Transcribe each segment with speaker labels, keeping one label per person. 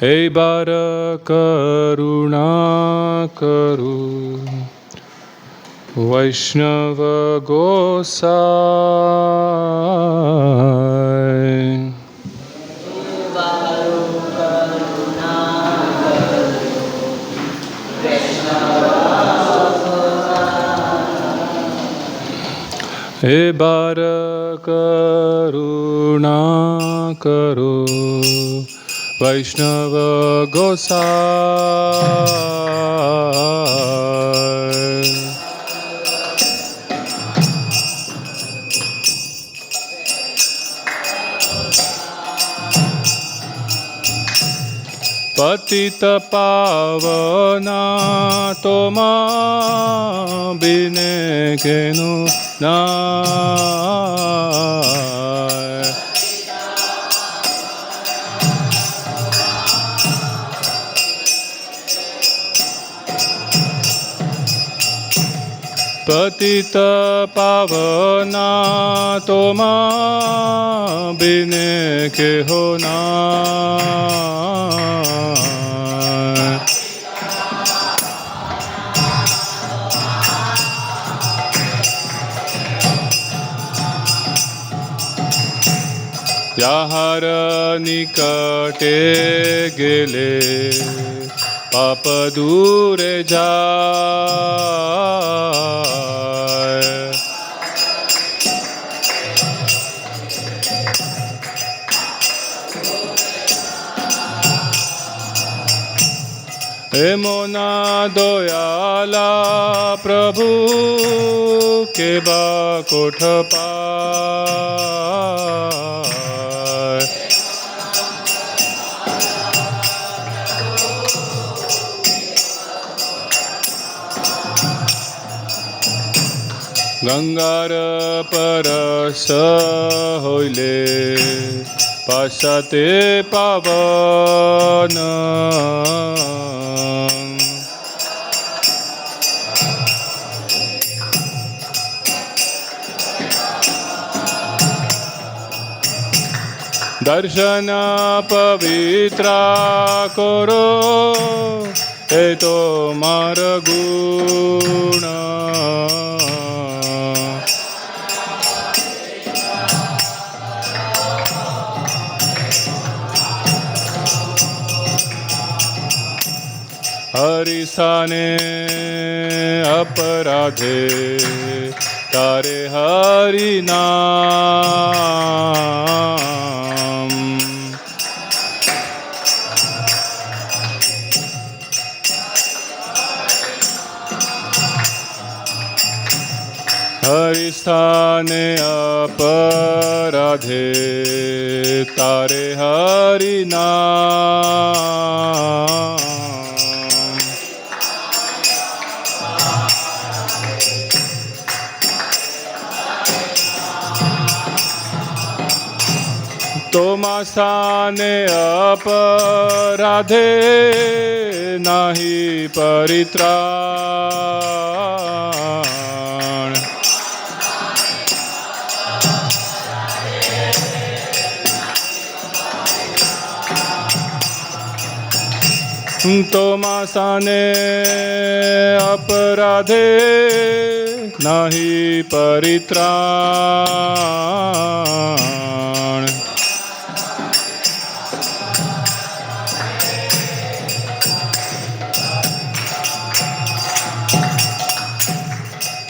Speaker 1: हे बार करुणा करु वैष्णव गोसाई। हे बार करुणा करो वैष्णव गोसाई। पतित पावना तोमा बिने केनु नाय। पतित पावना तोमा बिने के हो नाय। याहार निकटे गेले पाप दूर जाय। हे मोना दयाला प्रभु के बा कोठ पाय। गंगार परस होइले पाशाते पावन। दर्शन पवित्रा करो हे तो मार गुण। हरिसाने अपराधे तारे हरि नाम। हरिस्थाने अपराधे तारे हरि नाम। तोमासाने अपराधे नाही परित्राण। तोमासाने अपराधे नाही परित्राण।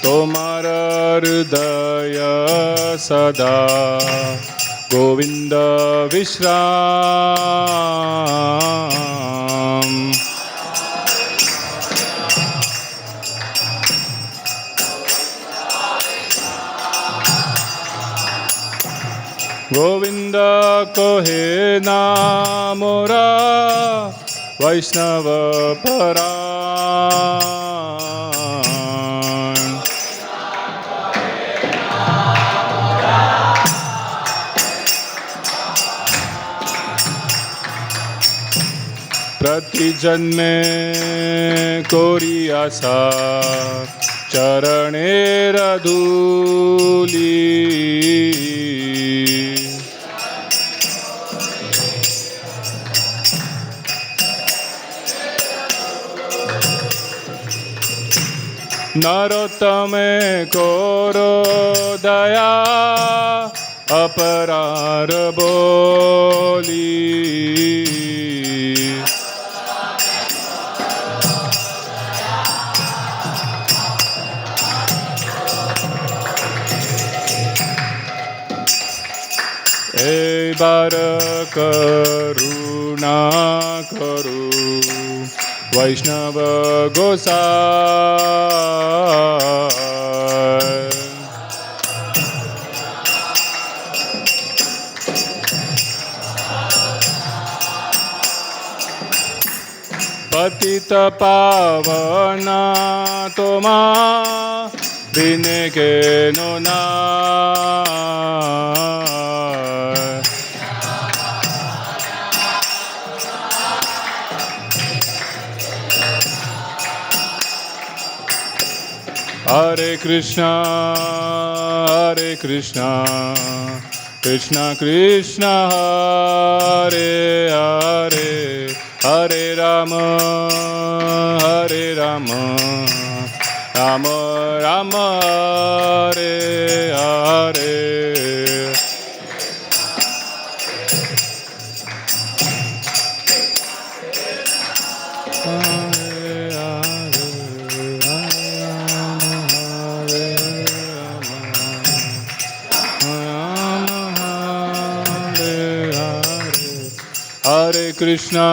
Speaker 1: तोमार हृदय सदा गोविंद विश्राम। गोविंद कोहे नामोरा वैष्णव परायण। प्रति जन्मे कोरी आशा चरणेर धूली। नरोत्तमे कोरो दया अपरार बोली एबार करुणा करु वैष्णव गोसाई पतित पावना तोमा दिने के नोना Hare Krishna Krishna Krishna Hare Hare Hare Rama Rama Rama Hare Hare Hare Krishna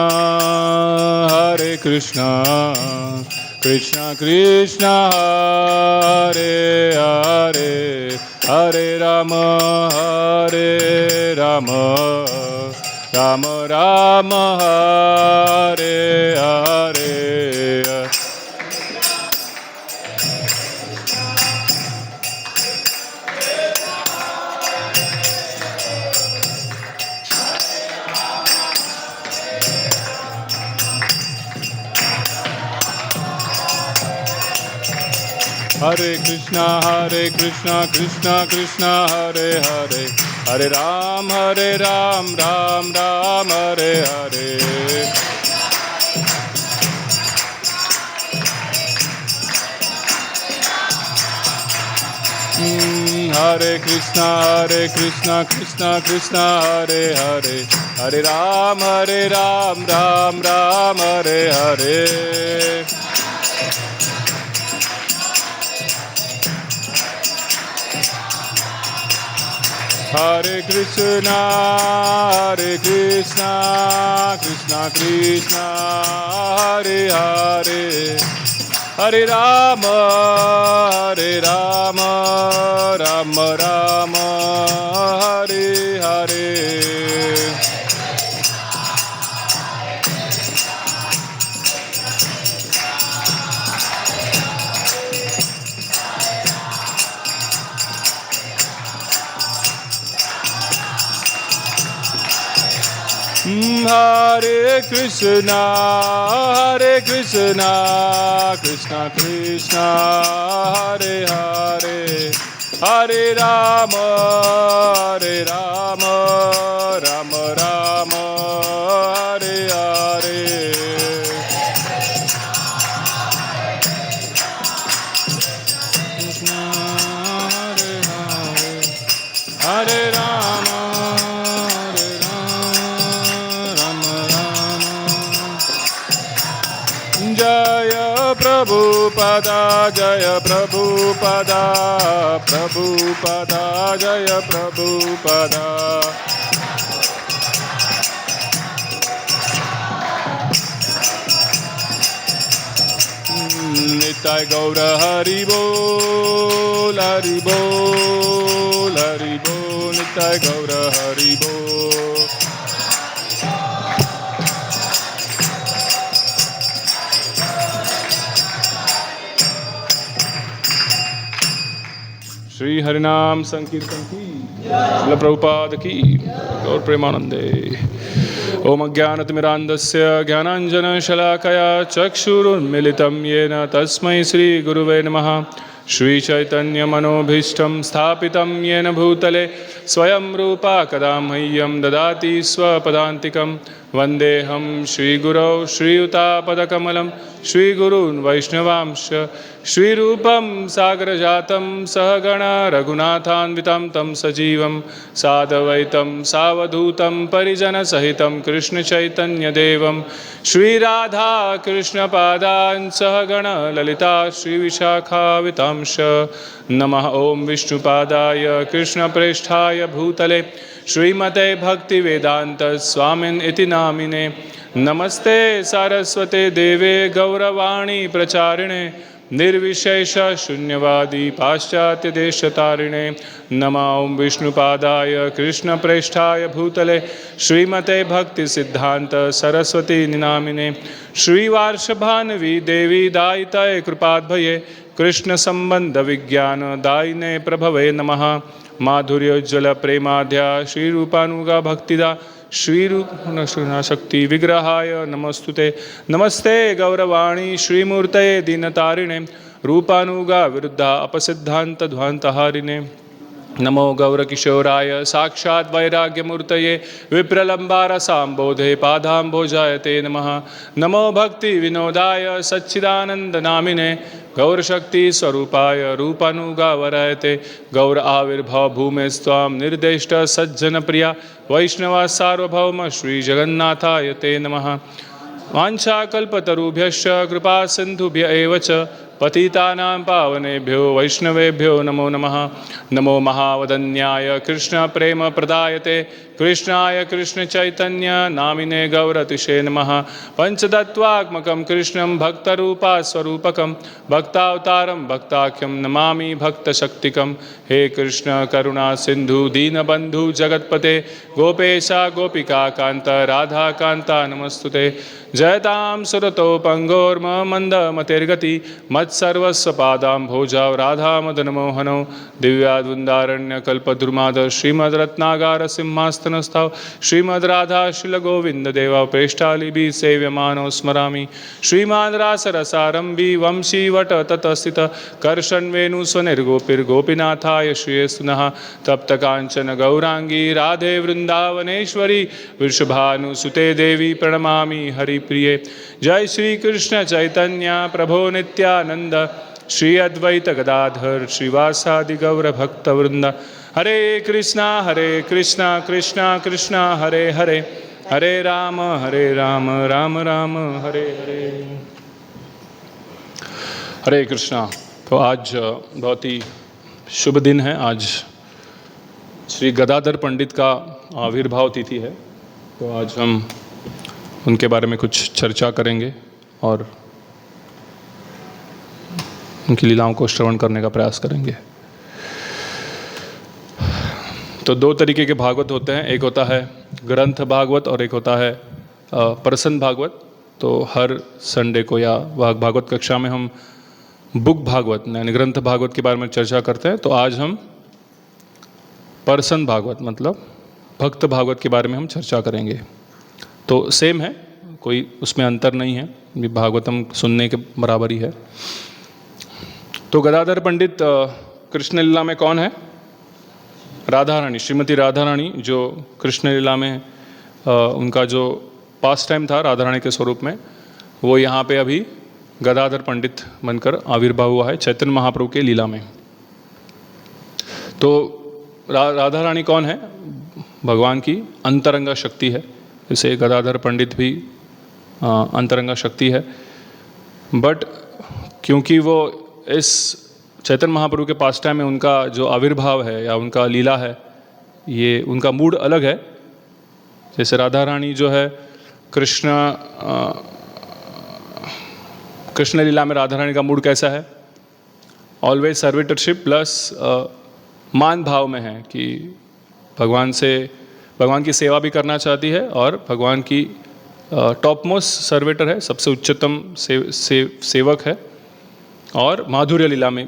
Speaker 1: Krishna Krishna Hare Hare Hare Rama Rama Rama Hare Hare Hare Krishna Krishna Krishna Hare Hare Hare Ram Ram Ram Hare Hare Hare Krishna Krishna Krishna Hare Hare Hare Ram Ram Ram Hare Hare Hare Krishna Krishna Krishna Hare Hare Hare Rama Rama Rama Hare Hare Hare Krishna Krishna Krishna Hare Hare Hare Rama Rama Rama Hare Hare Krishna Hare Hare Hare Rama Jaya Prabhupada Jaya Prabhupada Jaya Prabhupada Nitai Gaura Hari Bol Hari Bol Hari Bol Nitai Gaura Hari Bol Shri हरिनाम संकीर्तन की श्रील प्रभुपाद की गौर प्रेमानंदे। ओम अज्ञानतिमिरान्धस्य ज्ञानाञ्जनशलाकया चक्षुरुन्मिलितं येन तस्मै श्रीगुरुवे नमः। श्रीचैतन्यमनोभीष्टं स्थापितं येन भूतले स्वयं रूपा कदा मह्यं ददाति स्वपदान्तिकं। वन्देऽहं श्रीगुरौ श्रीयुतापदकमलं श्रीगुरून् वैष्णवांश्च श्रीरूपं सागरजातं सहगण रघुनाथान्वितं तं सजीवं साद्वैतं सावधूतं परिजनसहितं कृष्णचैतन्यदेवं श्रीराधा कृष्णपादान् सहगण ललिता श्रीविशाखावितांश नमः ॐ विष्णुपादाय कृष्णप्रेष्ठाय भूतले श्रीमते भक्तिवेदांत स्वामिन् इति नामिने नमस्ते सारस्वते देवे गौरवाणी प्रचारिणे निर्विशेष शून्यवादी पाश्चात्य देशतारिणे नमः ॐ विष्णुपादाय कृष्णप्रेष्ठाय भूतले श्रीमते भक्ति सिद्धांत सरस्वती नामिने श्रीवार्षभानवी देवी दायिताय कृपाद्भये कृष्ण संबंध विज्ञान दायिने प्रभवे नमः माधुर्योज्ज्वल प्रेमाध्या श्रीरूपानुगा भक्तिदा श्रीरूप शक्ति विग्रहाय नमस्तुते नमस्ते गौरवाणी श्रीमूर्तये दीनतारिणे रूपानुगा विरुद्धा अपसिद्धांत ध्वांतहारिणे नमो गौरकिशोराय साक्षात् वैराग्यमूर्तये विप्रलम्बारसाम्बोधे पादाम्भोजाय ते नमः नमो भक्ति विनोदाय सच्चिदानन्दनामिने गौरशक्ति स्वरूपाय रूपानुगावरायते गौर आविर्भाव भूमेस्त्वां निर्देष्ट सज्जनप्रिया वैष्णवा सार्वभौम श्रीजगन्नाथाय ते नमः वाञ्छाकल्पतरुभ्यश्च कृपा सिन्धुभ्य एव च पतितानां पावनेभ्यो वैष्णवेभ्यो नमो नमः नमो महावदन्याय कृष्ण प्रेम प्रदायते कृष्णाय कृष्ण चैतन्य नामिने गौरतिशे नमः पंचतत्वात्मकं कृष्णं भक्तरूपा स्वरूपकं भक्तावतारं भक्ताख्यं नमामि भक्तशक्तिकं हे कृष्ण करुणा सिंधु दीनबंधु जगत्पते गोपेशा गोपिका कांत राधा कांता नमस्तुते जयतां सुरतो पंगोर्म मंद मतिर्गति मत्सर्वस्व पादां भोजाव राधा मदन मोहनौ दिव्याद्वंदारण्य कल्पद्रुमाद श्रीमद् रत्नागार सिंहास्तनस्थाव श्रीमद् राधा शिल गोविंद देवा प्रेष्ठालिभि सेव्यमानो स्मरामि श्रीमान् रासरसारंभि वंशी वट ततस्थित कर्षण वेणु स्वनिर्गोपिर्गोपीनाथाय श्रेयसुनः तप्त कांचन गौरांगी राधे वृंदावनेश्वरी वृषभानुसुते देवी प्रणमामि हरिप्रिये जय श्री कृष्ण चैतन्य प्रभो नित्यानंद श्री अद्वैत गदाधर श्रीवासादि गौर भक्त वृंद हरे कृष्णा कृष्णा कृष्णा हरे हरे हरे राम राम राम हरे हरे हरे कृष्णा। तो आज बहुत ही शुभ दिन है। आज श्री गदाधर पंडित का आविर्भाव तिथि है। तो आज हम उनके बारे में कुछ चर्चा करेंगे और उनकी लीलाओं को श्रवण करने का प्रयास करेंगे। तो दो तरीके के भागवत होते हैं, एक होता है ग्रंथ भागवत और एक होता है पर्सन भागवत। तो हर संडे को या भागवत कक्षा में हम बुक भागवत यानी ग्रंथ भागवत के बारे में चर्चा करते हैं। तो आज हम पर्सन भागवत मतलब भक्त भागवत के बारे में हम चर्चा करेंगे। तो सेम है, कोई उसमें अंतर नहीं है, ये भागवतम सुनने के बराबर ही है। तो गदाधर पंडित कृष्ण लीला में कौन है? राधा रानी, श्रीमती राधा रानी, जो कृष्ण लीला में उनका जो पास टाइम था राधा रानी के स्वरूप में, वो यहाँ पे अभी गदाधर पंडित बनकर आविर्भाव हुआ है चैतन्य महाप्रभु के लीला में। तो राधा रानी कौन है? भगवान की अंतरंगा शक्ति है। जैसे गदाधर पंडित भी अंतरंगा शक्ति है, बट क्योंकि वो इस चैतन्य महाप्रभु के पास टाइम में उनका जो आविर्भाव है या उनका लीला है, ये उनका मूड अलग है। जैसे राधा रानी जो है कृष्ण लीला में राधा रानी का मूड कैसा है? ऑलवेज सर्विटरशिप प्लस मान भाव में है कि भगवान की सेवा भी करना चाहती है और भगवान की टॉप मोस्ट सर्वेटर है, सबसे उच्चतम सेवक है। और माधुर्य लीला में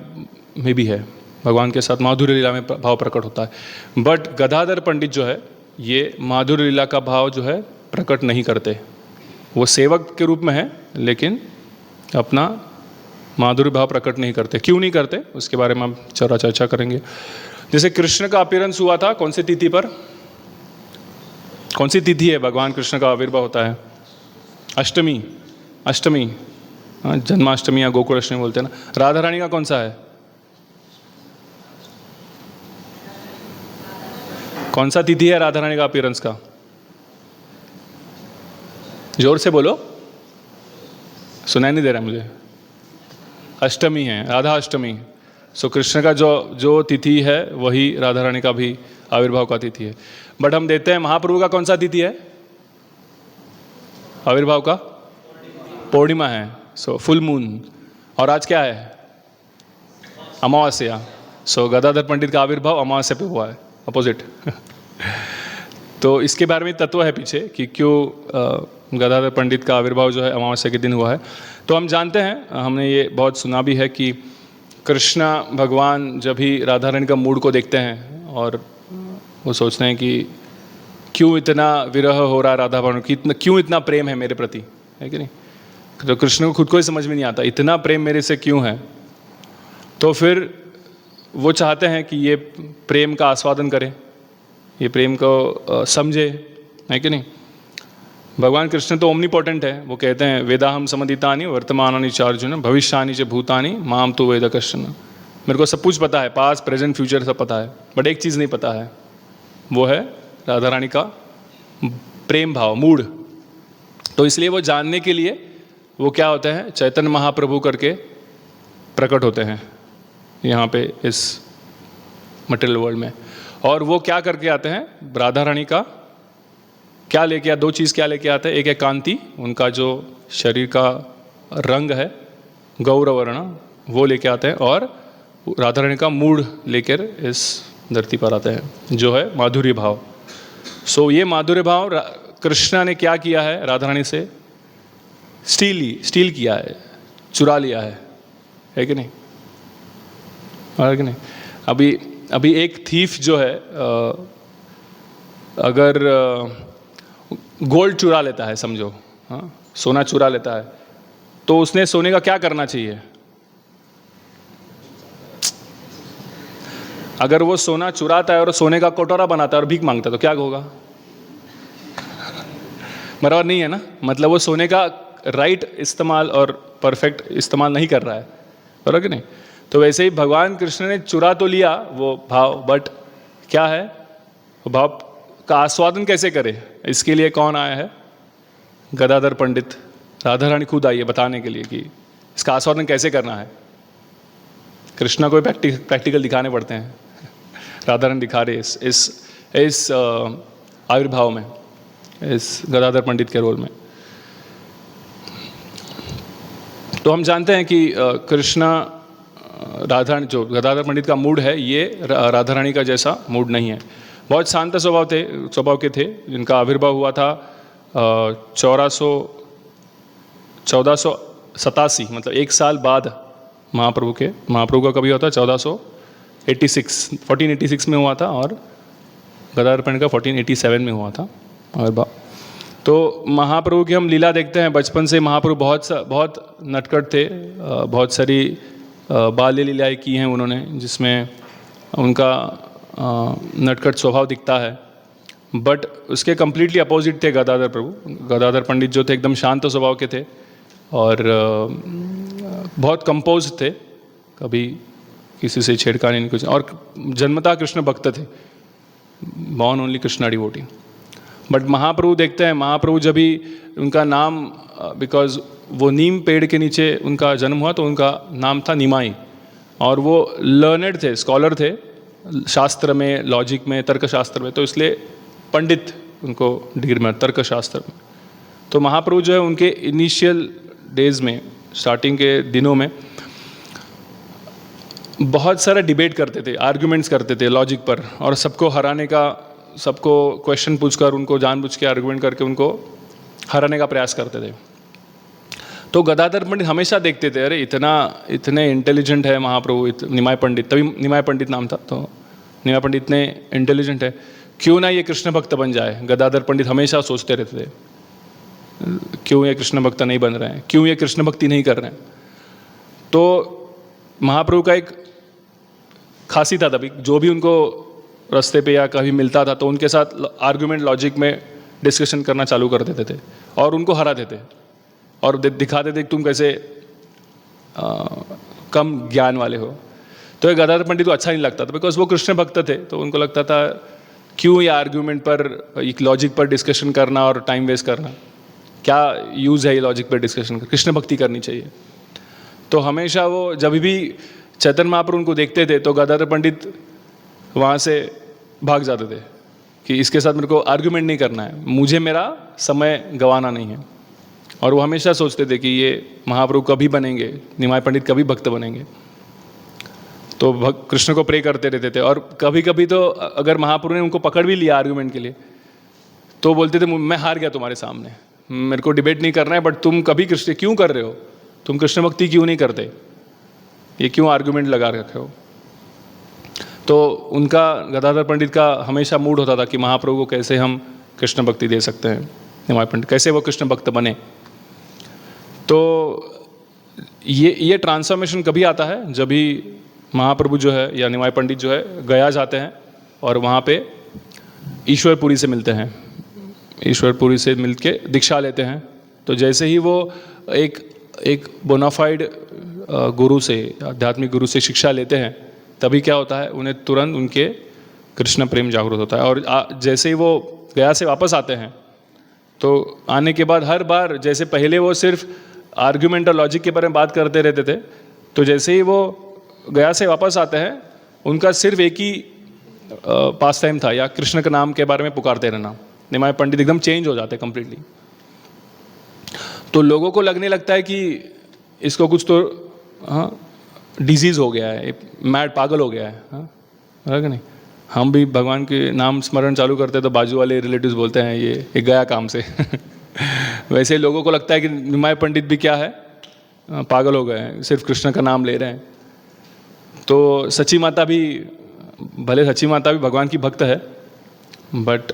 Speaker 1: भी है, भगवान के साथ माधुर्य लीला में भाव प्रकट होता है। बट गदाधर पंडित जो है ये माधुर्य लीला का भाव जो है प्रकट नहीं करते। वो सेवक के रूप में है लेकिन अपना माधुर्य भाव प्रकट नहीं करते। क्यों नहीं करते उसके बारे में हम चर्चा करेंगे। जैसे कृष्ण का अपीयरेंस हुआ था कौन सी तिथि पर? कौन सी तिथि है भगवान कृष्ण का आविर्भाव होता है? अष्टमी, अष्टमी, हाँ, जन्माष्टमी या गोकुल अष्टमी बोलते हैं ना। राधा रानी का कौन सा है? कौन सा तिथि है राधा रानी का अपीयरेंस का? जोर से बोलो, सुनाई नहीं दे रहा मुझे। अष्टमी है, राधा अष्टमी। सो कृष्ण का जो तिथि है वही राधा रानी का भी आविर्भाव का तिथि है। बट हम देते हैं महाप्रभु का कौन सा तिथि है आविर्भाव का? पूर्णिमा है, सो फुल मून। और आज क्या है? अमावस्या। सो गदाधर पंडित का आविर्भाव अमावस्या पे हुआ है, अपोजिट। तो इसके बारे में तत्व है पीछे कि क्यों गदाधर पंडित का आविर्भाव जो है अमावस्या के दिन हुआ है। तो हम जानते हैं, हमने ये बहुत सुना भी है कि कृष्णा भगवान जब भी राधा रानी का मूड को देखते हैं और वो सोचते हैं कि क्यों इतना विरह हो रहा है राधा रानी की, क्यों इतना प्रेम है मेरे प्रति, है कि नहीं? तो कृष्ण को खुद को ही समझ में नहीं आता इतना प्रेम मेरे से क्यों है। तो फिर वो चाहते हैं कि ये प्रेम का आस्वादन करें, ये प्रेम को समझे, है कि नहीं? भगवान कृष्ण तो ओमनीपोटेंट है। वो कहते हैं वेदाहम समदितानि वर्तमानानि च अर्जुन भविष्यानि च भूतानि माम तु वेद कश्चन। मेरे को सब कुछ पता है, पास्ट प्रेजेंट फ्यूचर सब पता है, बट एक चीज़ नहीं पता है, वो है राधा रानी का प्रेम भाव, मूड। तो इसलिए वो जानने के लिए वो क्या होते हैं, चैतन्य महाप्रभु करके प्रकट होते हैं यहाँ पे इस मटेरियल वर्ल्ड में। और वो क्या करके आते हैं, राधा रानी का क्या लेके दो चीज़ क्या लेके आते हैं? एक है कांति, उनका जो शरीर का रंग है गौरवर्ण, वो लेके आते हैं, और राधा रानी का मूड लेकर इस धरती पर आते हैं जो है माधुर्य भाव। सो ये माधुर्य भाव कृष्णा ने क्या किया है, राधा रानी से स्टील किया है, चुरा लिया है कि नहीं? है कि नहीं? अभी एक थीफ जो है अगर गोल्ड चुरा लेता है, समझो, हाँ, सोना चुरा लेता है, तो उसने सोने का क्या करना चाहिए? अगर वो सोना चुराता है और सोने का कटोरा बनाता है और भीख मांगता है तो क्या होगा? बराबर नहीं है ना? मतलब वो सोने का राइट इस्तेमाल और परफेक्ट इस्तेमाल नहीं कर रहा है, बराबर कि नहीं? तो वैसे ही भगवान कृष्ण ने चुरा तो लिया वो भाव, बट क्या है, वो भाव का आस्वादन कैसे करे? इसके लिए कौन आया है? गदाधर पंडित, राधा रानी खुद आई है बताने के लिए कि इसका आस्वादन कैसे करना है। कृष्णा को प्रैक्टिकल दिखाने पड़ते हैं, राधा रानी दिखा रही है इस आविर्भाव में, इस गदाधर पंडित के रोल में। तो हम जानते हैं कि कृष्णा राधा, जो गदाधर पंडित का मूड है, ये राधा रानी का जैसा मूड नहीं है। बहुत शांत स्वभाव के थे, जिनका आविर्भाव हुआ था 1487, मतलब एक साल बाद महाप्रभु का कभी होता 1486 में हुआ था, और गदाधर पंडित का 1487 में हुआ था आविर्भाव। तो महाप्रभु की हम लीला देखते हैं, बचपन से महाप्रभु बहुत नटखट थे, बहुत सारी बाल्य लीलाएँ की हैं उन्होंने, जिसमें उनका नटखट स्वभाव दिखता है। बट उसके कम्प्लीटली अपोजिट थे गदाधर प्रभु। गदाधर पंडित जो थे एकदम शांत स्वभाव के थे और बहुत कंपोज थे, कभी किसी से छेड़खानी नहीं कुछ, और जन्मतः कृष्ण भक्त थे, born only Krishna devotee. But Mahaprabhu देखते हैं, महाप्रभु जब भी उनका नाम, बिकॉज वो नीम पेड़ के नीचे उनका जन्म हुआ, तो उनका नाम था निमाई, और वो लर्नेड थे, स्कॉलर थे शास्त्र में, लॉजिक में, तर्कशास्त्र में, तो इसलिए पंडित उनको डिग्री में तर्कशास्त्र में। तो महाप्रभु जो है उनके इनिशियल डेज में, स्टार्टिंग के दिनों में बहुत सारा डिबेट करते थे, आर्ग्यूमेंट्स करते थे लॉजिक पर, और सबको हराने का, सबको क्वेश्चन पूछकर, उनको जानबूझ के आर्ग्यूमेंट करके उनको हराने का प्रयास करते थे। तो गदाधर पंडित हमेशा देखते थे, अरे इतने इंटेलिजेंट है महाप्रभु, निमाय पंडित, तभी निमाय पंडित नाम था, तो निमाय पंडित इतने इंटेलिजेंट है, क्यों ना ये कृष्ण भक्त बन जाए। गदाधर पंडित हमेशा सोचते रहते थे, क्यों ये कृष्ण भक्त नहीं बन रहे हैं, क्यों ये कृष्ण भक्ति नहीं कर रहे हैं। तो महाप्रभु का एक खासियत था, तभी जो भी उनको रास्ते पे या कभी मिलता था, तो उनके साथ आर्गुमेंट लॉजिक में डिस्कशन करना चालू कर देते थे और उनको हराते थे और दिखाते थे कि तुम कैसे कम ज्ञान वाले हो। तो ये गदाधर पंडित को अच्छा नहीं लगता था, बिकॉज वो कृष्ण भक्त थे, तो उनको लगता था क्यों ये आर्ग्यूमेंट पर, एक लॉजिक पर डिस्कशन करना और टाइम वेस्ट करना, क्या यूज़ है ये लॉजिक पर डिस्कशन कर, कृष्ण भक्ति करनी चाहिए। तो हमेशा वो जब भी चैतन्य महाप्रभु उनको देखते थे तो गदाधर पंडित वहाँ से भाग जाते थे कि इसके साथ मेरे को आर्ग्यूमेंट नहीं करना है, मुझे मेरा समय गंवाना नहीं है। और वो हमेशा सोचते थे कि ये महाप्रभु कभी बनेंगे, निमाय पंडित कभी भक्त बनेंगे। तो कृष्ण को प्रे करते रहते थे। और कभी कभी तो अगर महाप्रभु ने उनको पकड़ भी लिया आर्ग्यूमेंट के लिए तो बोलते थे मैं हार गया तुम्हारे सामने, मेरे को डिबेट नहीं करना है, बट तुम कभी कृष्ण क्यों कर रहे हो, तुम कृष्ण भक्ति क्यों नहीं करते, ये क्यों आर्ग्यूमेंट लगा रखे हो। तो उनका गदाधर पंडित का हमेशा मूड होता था कि महाप्रभु को कैसे हम कृष्ण भक्ति दे सकते हैं, निमाय पंडित कैसे वो कृष्ण भक्त बने। तो ये ट्रांसफॉर्मेशन कभी आता है जब भी महाप्रभु जो है या निमाय पंडित जो है गया जाते हैं और वहाँ पे ईश्वरपुरी से मिलते हैं, ईश्वरपुरी से मिलके दीक्षा लेते हैं। तो जैसे ही वो एक बोनाफाइड गुरु से, आध्यात्मिक गुरु से शिक्षा लेते हैं, तभी क्या होता है, उन्हें तुरंत उनके कृष्ण प्रेम जागृत होता है। और जैसे ही वो गया से वापस आते हैं तो आने के बाद हर बार जैसे पहले वो सिर्फ आर्ग्यूमेंट और लॉजिक के बारे में बात करते रहते थे, तो जैसे ही वो गया से वापस आते हैं उनका सिर्फ एक ही पास टाइम था, या कृष्ण के नाम के बारे में पुकारते रहना। निमाय पंडित एकदम चेंज हो जाते कंप्लीटली। तो लोगों को लगने लगता है कि इसको कुछ तो डिजीज़ हो गया है, मैड पागल हो गया है, है कि नहीं। हम भी भगवान के नाम स्मरण चालू करते हैं तो बाजू वाले रिलेटिव्स बोलते हैं ये गया काम से वैसे लोगों को लगता है कि निमाय पंडित भी क्या है, पागल हो गए हैं, सिर्फ कृष्ण का नाम ले रहे हैं। तो सची माता भी, भले सची माता भी भगवान की भक्त है, बट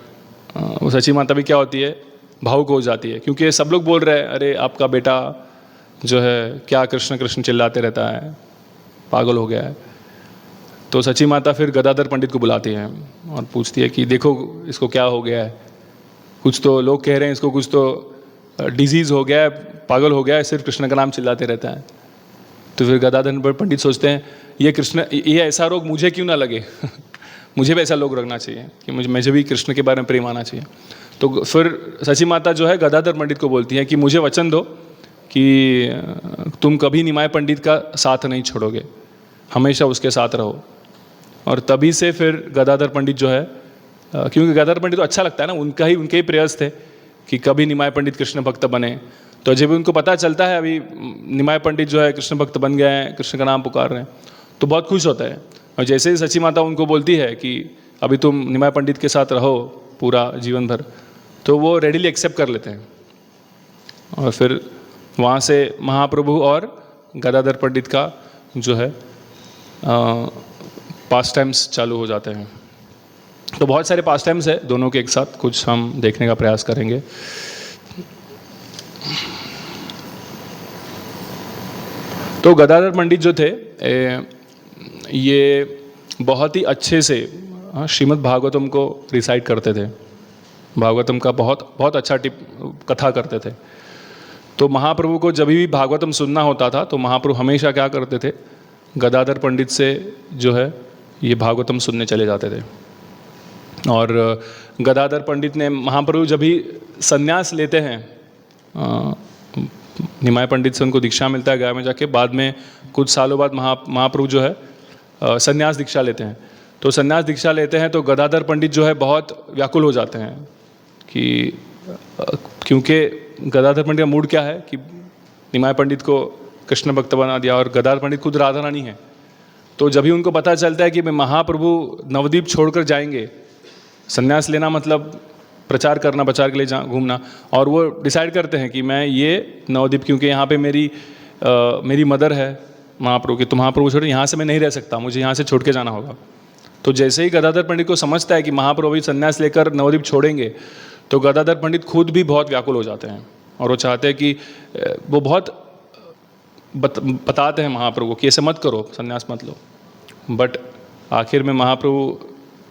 Speaker 1: वो सची माता भी क्या होती है, भावुक हो जाती है, क्योंकि सब लोग बोल रहे हैं अरे आपका बेटा जो है क्या कृष्ण कृष्ण चिल्लाते रहता है, पागल हो गया है। तो सची माता फिर गदाधर पंडित को बुलाती है और पूछती है कि देखो इसको क्या हो गया है, कुछ तो लोग कह रहे हैं इसको कुछ तो डिजीज़ हो गया है, पागल हो गया है, सिर्फ कृष्ण का नाम चिल्लाते रहता है। तो फिर गदाधर पंडित सोचते हैं ये ऐसा रोग मुझे क्यों ना लगे मुझे भी ऐसा रोग रखना चाहिए कि मुझे भी कृष्ण के बारे में प्रेम आना चाहिए। तो फिर सची माता जो है गदाधर पंडित को बोलती है कि मुझे वचन दो कि तुम कभी निमाय पंडित का साथ नहीं छोड़ोगे, हमेशा उसके साथ रहो। और तभी से फिर गदाधर पंडित जो है, क्योंकि गदाधर पंडित तो अच्छा लगता है ना, उनके ही प्रयास थे कि कभी निमाय पंडित कृष्ण भक्त बने। तो जब उनको पता चलता है अभी निमाय पंडित जो है कृष्ण भक्त बन गए हैं, कृष्ण का नाम पुकार रहे हैं, तो बहुत खुश होता है। और जैसे ही सची माता उनको बोलती है कि अभी तुम निमाय पंडित के साथ रहो पूरा जीवन भर, तो वो रेडीली एक्सेप्ट कर लेते हैं। और फिर वहाँ से महाप्रभु और गदाधर पंडित का जो है पास टाइम्स चालू हो जाते हैं। तो बहुत सारे पास टाइम्स है दोनों के एक साथ, कुछ हम देखने का प्रयास करेंगे। तो गदाधर पंडित जो थे ये बहुत ही अच्छे से श्रीमद् भागवतम को रिसाइट करते थे, भागवतम का बहुत अच्छा कथा करते थे। तो महाप्रभु को जब भी भागवतम सुनना होता था तो महाप्रभु हमेशा क्या करते थे, गदाधर पंडित से जो है ये भागवतम सुनने चले जाते थे। और गदाधर पंडित ने, महाप्रभु जब भी संन्यास लेते हैं, निमाय पंडित से उनको दीक्षा मिलता है गया में जाके, बाद में कुछ सालों बाद महाप्रभु जो है संन्यास दीक्षा लेते हैं। तो संन्यास दीक्षा लेते हैं तो गदाधर पंडित जो है बहुत व्याकुल हो जाते हैं कि क्योंकि गदाधर पंडित का मूड क्या है कि निमाय पंडित को कृष्ण भक्त बना दिया और गदाधर पंडित खुद राधा रानी है। तो जब भी उनको पता चलता है कि महाप्रभु नवद्वीप छोड़कर जाएंगे, संन्यास लेना मतलब प्रचार करना, प्रचार के लिए घूमना, और वो डिसाइड करते हैं कि मैं ये नवद्वीप, क्योंकि यहाँ पे मेरी मदर है महाप्रभु की, तो महाप्रभु छोड़ यहाँ से मैं नहीं रह सकता, मुझे यहाँ से छोड़ के जाना होगा। तो जैसे ही गदाधर पंडित को समझता है कि महाप्रभु अभी संन्यास लेकर नवद्वीप छोड़ेंगे, तो गदाधर पंडित खुद भी बहुत व्याकुल हो जाते हैं और वो चाहते हैं कि वो बहुत बताते हैं महाप्रभु कि ऐसे मत करो, संन्यास मत लो। बट आखिर में महाप्रभु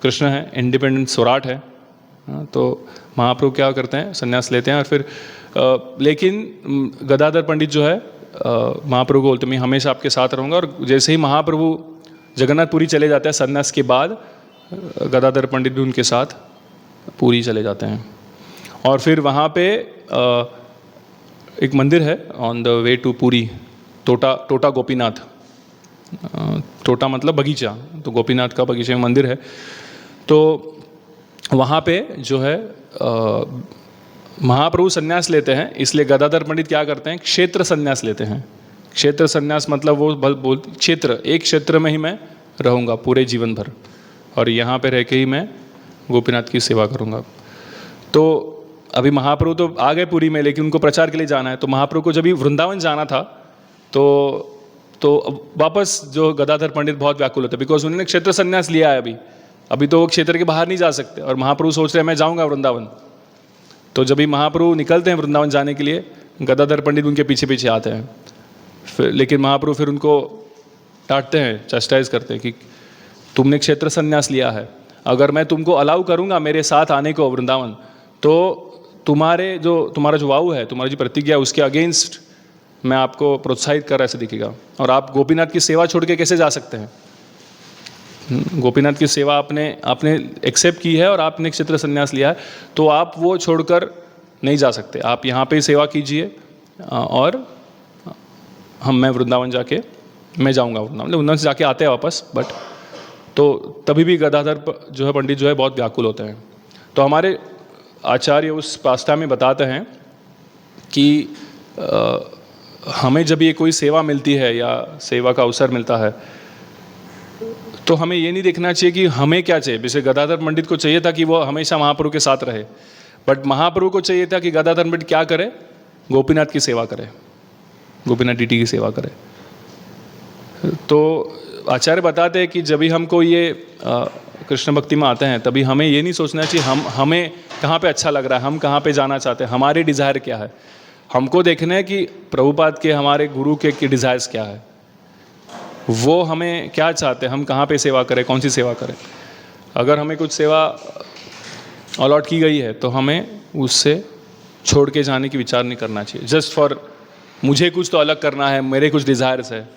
Speaker 1: कृष्ण है, इंडिपेंडेंट स्वराट है, तो महाप्रभु क्या करते हैं, संन्यास लेते हैं और फिर लेकिन गदाधर पंडित जो है महाप्रभु को बोलते मैं हमेशा आपके साथ रहूँगा। और जैसे ही महाप्रभु जगन्नाथपुरी चले जाते हैं संन्यास के बाद, गदाधर पंडित भी उनके साथ पुरी चले जाते हैं। और फिर वहाँ पे एक मंदिर है on the way to Puri, Tota Gopinath. टोटा मतलब बगीचा, तो गोपीनाथ का बगीचे में मंदिर है। तो वहाँ पे जो है महाप्रभु संन्यास लेते हैं, इसलिए गदाधर पंडित क्या करते हैं, क्षेत्र संन्यास लेते हैं। क्षेत्र संन्यास मतलब वो क्षेत्र, एक क्षेत्र में ही मैं रहूँगा पूरे जीवन भर और यहाँ पे रह के ही मैं गोपीनाथ की सेवा करूँगा। तो अभी महाप्रभु तो आ गए पुरी में, लेकिन उनको प्रचार के लिए जाना है। तो महाप्रभु को जब भी वृंदावन जाना था तो वापस जो गदाधर पंडित बहुत व्याकुल होते, बिकॉज उन्होंने क्षेत्र संन्यास लिया है अभी तो वो क्षेत्र के बाहर नहीं जा सकते। और महाप्रभु सोच रहे हैं मैं जाऊँगा वृंदावन। तो जब भी महाप्रभु निकलते हैं वृंदावन जाने के लिए, गदाधर पंडित उनके पीछे पीछे आते हैं। फिर लेकिन महाप्रभु फिर उनको डांटते हैं, चस्टाइज करते हैं कि तुमने क्षेत्र संन्यास लिया है, अगर मैं तुमको अलाउ करूँगा मेरे साथ आने को वृंदावन, तो तुम्हारा जो वाऊ है, तुम्हारी जो प्रतिज्ञा है, उसके अगेंस्ट मैं आपको प्रोत्साहित कर रहा ऐसे दिखेगा। और आप गोपीनाथ की सेवा छोड़ के कैसे जा सकते हैं? गोपीनाथ की सेवा आपने एक्सेप्ट की है और आपने क्षेत्र संन्यास लिया है, तो आप वो छोड़कर नहीं जा सकते। आप यहाँ पे सेवा कीजिए और मैं वृंदावन जाके मैं जाऊँगा वृंदावन से जाके आते हैं वापस। बट तो तभी भी गदाधर जो है पंडित जो है बहुत व्याकुल होते हैं। तो हमारे आचार्य उस पास्टा में बताते हैं कि हमें जब ये कोई सेवा मिलती है या सेवा का अवसर मिलता है, तो हमें ये नहीं देखना चाहिए कि हमें क्या चाहिए। जैसे गदाधर पंडित को चाहिए था कि वो हमेशा महाप्रभु के साथ रहे, बट महाप्रभु को चाहिए था कि गदाधर पंडित क्या करे, गोपीनाथ की सेवा करे, गोपीनाथ डीटी की सेवा करे। तो आचार्य बताते हैं कि जब भी हमको ये कृष्ण भक्ति में आते हैं, तभी हमें ये नहीं सोचना चाहिए हमें कहाँ पे अच्छा लग रहा है, हम कहाँ पे जाना चाहते हैं, हमारे डिज़ायर क्या है। हमको देखना है कि प्रभुपाद के, हमारे गुरु के डिज़ायर्स क्या है, वो हमें क्या चाहते हैं, हम कहाँ पे सेवा करें, कौन सी सेवा करें। अगर हमें कुछ सेवा अलॉट की गई है तो हमें उससे छोड़ के जाने की विचार नहीं करना चाहिए, जस्ट फॉर मुझे कुछ तो अलग करना है, मेरे कुछ डिज़ायर्स है,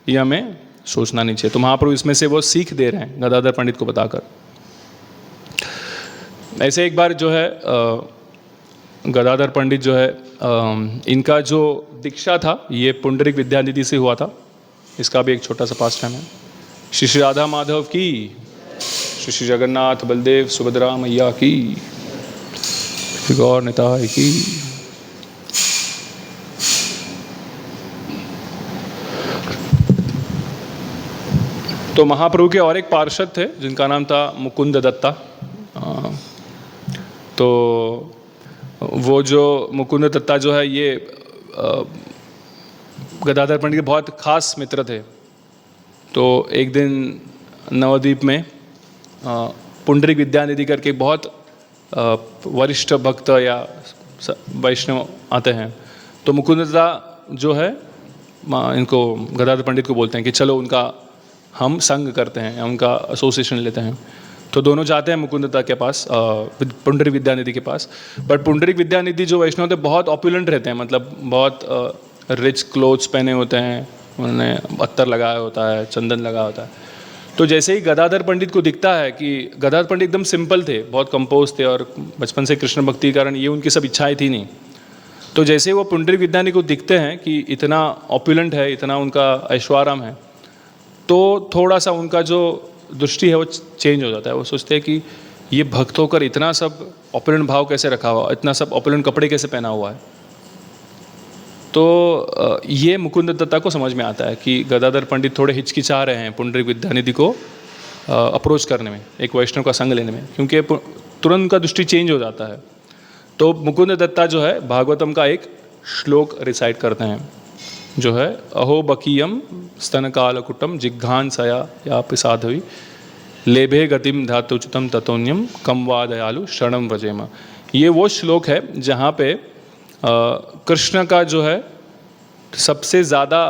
Speaker 1: ये हमें सोचना नहीं चाहिए। तो महाप्रभु इसमें से वो सीख दे रहे हैं गदाधर पंडित को बताकर। ऐसे एक बार जो है गदाधर पंडित जो है इनका जो दीक्षा था ये पुंडरीक विद्यानिधि से हुआ था। इसका भी एक छोटा सा पास टाइम है। श्री श्री राधा माधव की, श्री श्री जगन्नाथ बलदेव सुभद्रा मैया की, श्री गौर निताय की। तो महाप्रभु के और एक पार्षद थे जिनका नाम था मुकुंद दत्ता। तो वो जो मुकुंद दत्ता जो है ये गदाधर पंडित के बहुत खास मित्र थे। तो एक दिन नवद्वीप में पुंडरीक विद्यानिधि करके बहुत वरिष्ठ भक्त या वैष्णव आते हैं। तो मुकुंद दत्ता जो है इनको गदाधर पंडित को बोलते हैं कि चलो उनका हम संग करते हैं, उनका एसोसिएशन लेते हैं। तो दोनों जाते हैं मुकुंद दत्ता के पास, पुंडरीक विद्यानिधि के पास। बट पुंडरीक विद्यानिधि जो वैष्णव थे बहुत ऑपुलेंट रहते हैं, मतलब बहुत रिच क्लोथ्स पहने होते हैं, उन्होंने अत्तर लगाया होता है, चंदन लगाया होता है। तो जैसे ही गदाधर पंडित को दिखता है कि गदाधर पंडित एकदम सिंपल थे, बहुत कंपोज थे और बचपन से कृष्ण भक्ति के कारण ये उनकी सब इच्छाएं थी नहीं। तो जैसे ही वो पुंडरीक विद्यानिधि को दिखते हैं कि इतना ऑपुलेंट है, इतना उनका ऐश्वर्य है, तो थोड़ा सा उनका जो दृष्टि है वो चेंज हो जाता है। वो सोचते हैं कि ये भक्त होकर इतना सब ऑपुलेंट भाव कैसे रखा हुआ, इतना सब ऑपुलेंट कपड़े कैसे पहना हुआ है। तो ये मुकुंद दत्ता को समझ में आता है कि गदाधर पंडित थोड़े हिचकिचा रहे हैं पुंडरीक विद्यानिधि को अप्रोच करने में, एक वैष्णव का संग लेने में, क्योंकि तुरंत उनका दृष्टि चेंज हो जाता है। तो मुकुंद दत्ता जो है भागवतम का एक श्लोक रिसाइट करते हैं जो है अहो बकीयम स्तन कालकुटम जिघ्घांसया या पिसाधवी लेभे गतिम धातुचितम ततोन्यम कम वा दयालु शरणम व्रजेम। ये वो श्लोक है जहाँ पे कृष्ण का जो है सबसे ज़्यादा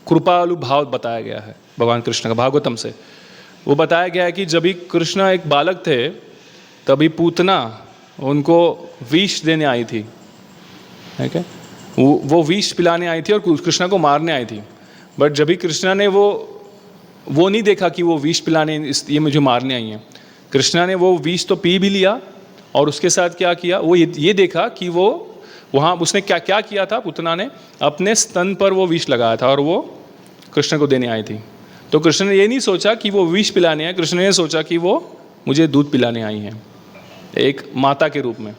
Speaker 1: कृपालु भाव बताया गया है भगवान कृष्ण का भागवतम से। वो बताया गया है कि जब भी कृष्ण एक बालक थे तभी पूतना उनको विष देने आई थी, ठीक है, वो विष पिलाने आई थी और कृष्णा को मारने आई थी। बट जब भी कृष्णा ने वो नहीं देखा कि वो विष पिलाने ये मुझे मारने आई हैं, कृष्णा ने वो विष तो पी भी लिया और उसके साथ क्या किया, वो ये देखा कि वो वहाँ उसने क्या क्या किया था, पूतना ने अपने स्तन पर वो विष लगाया था और वो कृष्ण को देने आई थी। तो कृष्ण ने ये नहीं सोचा कि वो विष पिलाने आए, कृष्ण ने सोचा कि वो मुझे दूध पिलाने आई हैं एक माता के रूप में।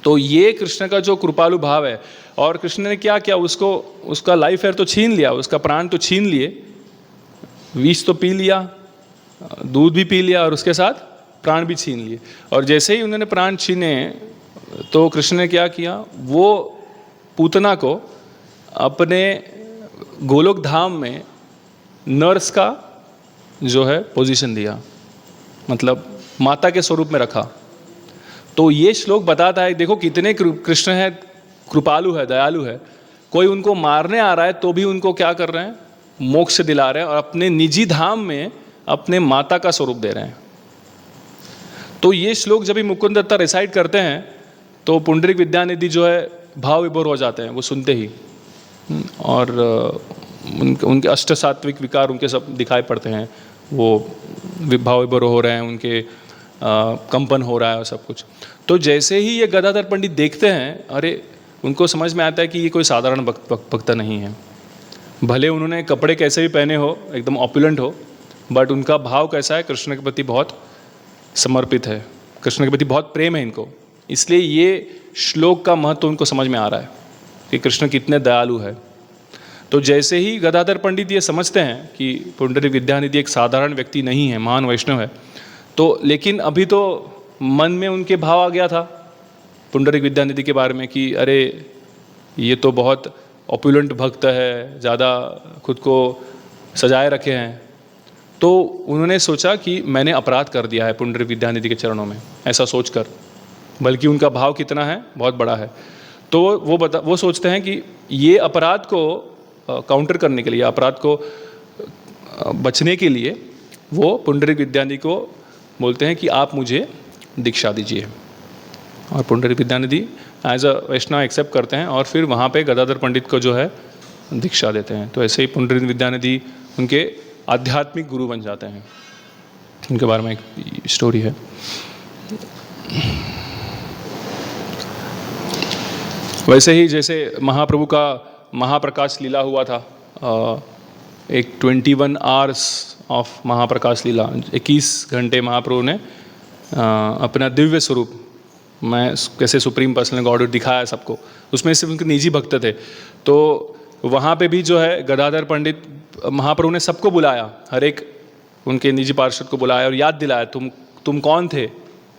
Speaker 1: तो ये कृष्ण का जो कृपालु भाव है। और कृष्ण ने क्या किया, उसका लाइफ एयर तो छीन लिया, उसका प्राण तो छीन लिए, विष तो पी लिया, दूध भी पी लिया और उसके साथ प्राण भी छीन लिए। और जैसे ही उन्होंने प्राण छीने तो कृष्ण ने क्या किया, वो पूतना को अपने गोलोक धाम में नर्स का जो है पोजीशन दिया, मतलब माता के स्वरूप में रखा। तो ये श्लोक बताता है देखो कितने कृष्ण है, कृपालु है, दयालु है। कोई उनको मारने आ रहा है तो भी उनको क्या कर रहे हैं, मोक्ष दिला रहे हैं और अपने निजी धाम में अपने माता का स्वरूप दे रहे हैं। तो ये श्लोक जब भी मुकुंद दत्ता रिसाइट करते हैं तो पुंडरीक विद्यानिधि जो है भाव विभोर हो जाते हैं वो सुनते ही, और उनके अष्ट सात्विक विकार उनके सब दिखाई पड़ते हैं, वो भाव विभोर हो रहे हैं, उनके कंपन हो रहा है और सब कुछ। तो जैसे ही ये गदाधर पंडित देखते हैं, अरे उनको समझ में आता है कि ये कोई साधारण भक्त नहीं है। भले उन्होंने कपड़े कैसे भी पहने हो, एकदम ऑपुलेंट हो, बट उनका भाव कैसा है, कृष्ण के प्रति बहुत समर्पित है, कृष्ण के प्रति बहुत प्रेम है इनको। इसलिए ये श्लोक का महत्व उनको समझ में आ रहा है कि कृष्ण कितने दयालु है। तो जैसे ही गदाधर पंडित ये समझते हैं कि पुंडरीक विद्यानिधि एक साधारण व्यक्ति नहीं है, महान वैष्णव है, तो लेकिन अभी तो मन में उनके भाव आ गया था पुंडरीक विद्यानिधि के बारे में कि अरे ये तो बहुत ऑपुलेंट भक्त है, ज़्यादा खुद को सजाए रखे हैं। तो उन्होंने सोचा कि मैंने अपराध कर दिया है पुंडरीक विद्यानिधि के चरणों में, ऐसा सोचकर, बल्कि उनका भाव कितना है, बहुत बड़ा है। तो वो सोचते हैं कि ये अपराध को काउंटर करने के लिए, अपराध को बचने के लिए वो पुंडरीक विद्यानिधि को बोलते हैं कि आप मुझे दीक्षा दीजिए। और Pundarik Vidyanidhi as a Vaishnava accept करते हैं और फिर वहाँ पे गदाधर पंडित को जो है दीक्षा देते हैं। तो ऐसे ही पुंडरीक विद्यानिधि उनके आध्यात्मिक गुरु बन जाते हैं। उनके बारे में एक स्टोरी है। वैसे ही जैसे महाप्रभु का महाप्रकाश लीला हुआ था, एक 21 आवर्स ऑफ महाप्रकाश लीला, 21 घंटे महाप्रभु ने अपना दिव्य स्वरूप मैं कैसे सुप्रीम पर्सनल गॉडहुड दिखाया सबको। उसमें सिर्फ उनके निजी भक्त थे। तो वहाँ पे भी जो है गदाधर पंडित, महाप्रभु ने सबको बुलाया, हर एक उनके निजी पार्षद को बुलाया और याद दिलाया, तुम कौन थे,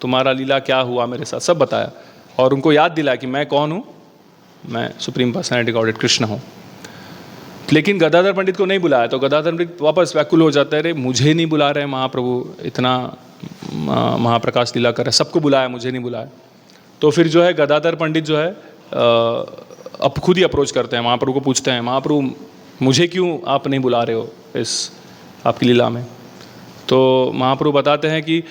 Speaker 1: तुम्हारा लीला क्या हुआ मेरे साथ, सब बताया और उनको याद दिलाया कि मैं कौन हूँ, मैं सुप्रीम पर्सनैलिटी गॉडेड कृष्ण हूँ। लेकिन गदाधर पंडित को नहीं बुलाया। तो गदाधर पंडित वापस व्याकुल हो जाता है, अरे मुझे नहीं बुला रहे महाप्रभु, इतना महाप्रकाश लीला कर रहे, सबको बुलाया, मुझे नहीं बुलाया। तो फिर जो है गदाधर पंडित जो है अब खुद ही अप्रोच करते हैं, महाप्रभु को पूछते हैं, महाप्रभु मुझे क्यों आप नहीं बुला रहे हो इस आपकी लीला में। तो महाप्रभु बताते हैं कि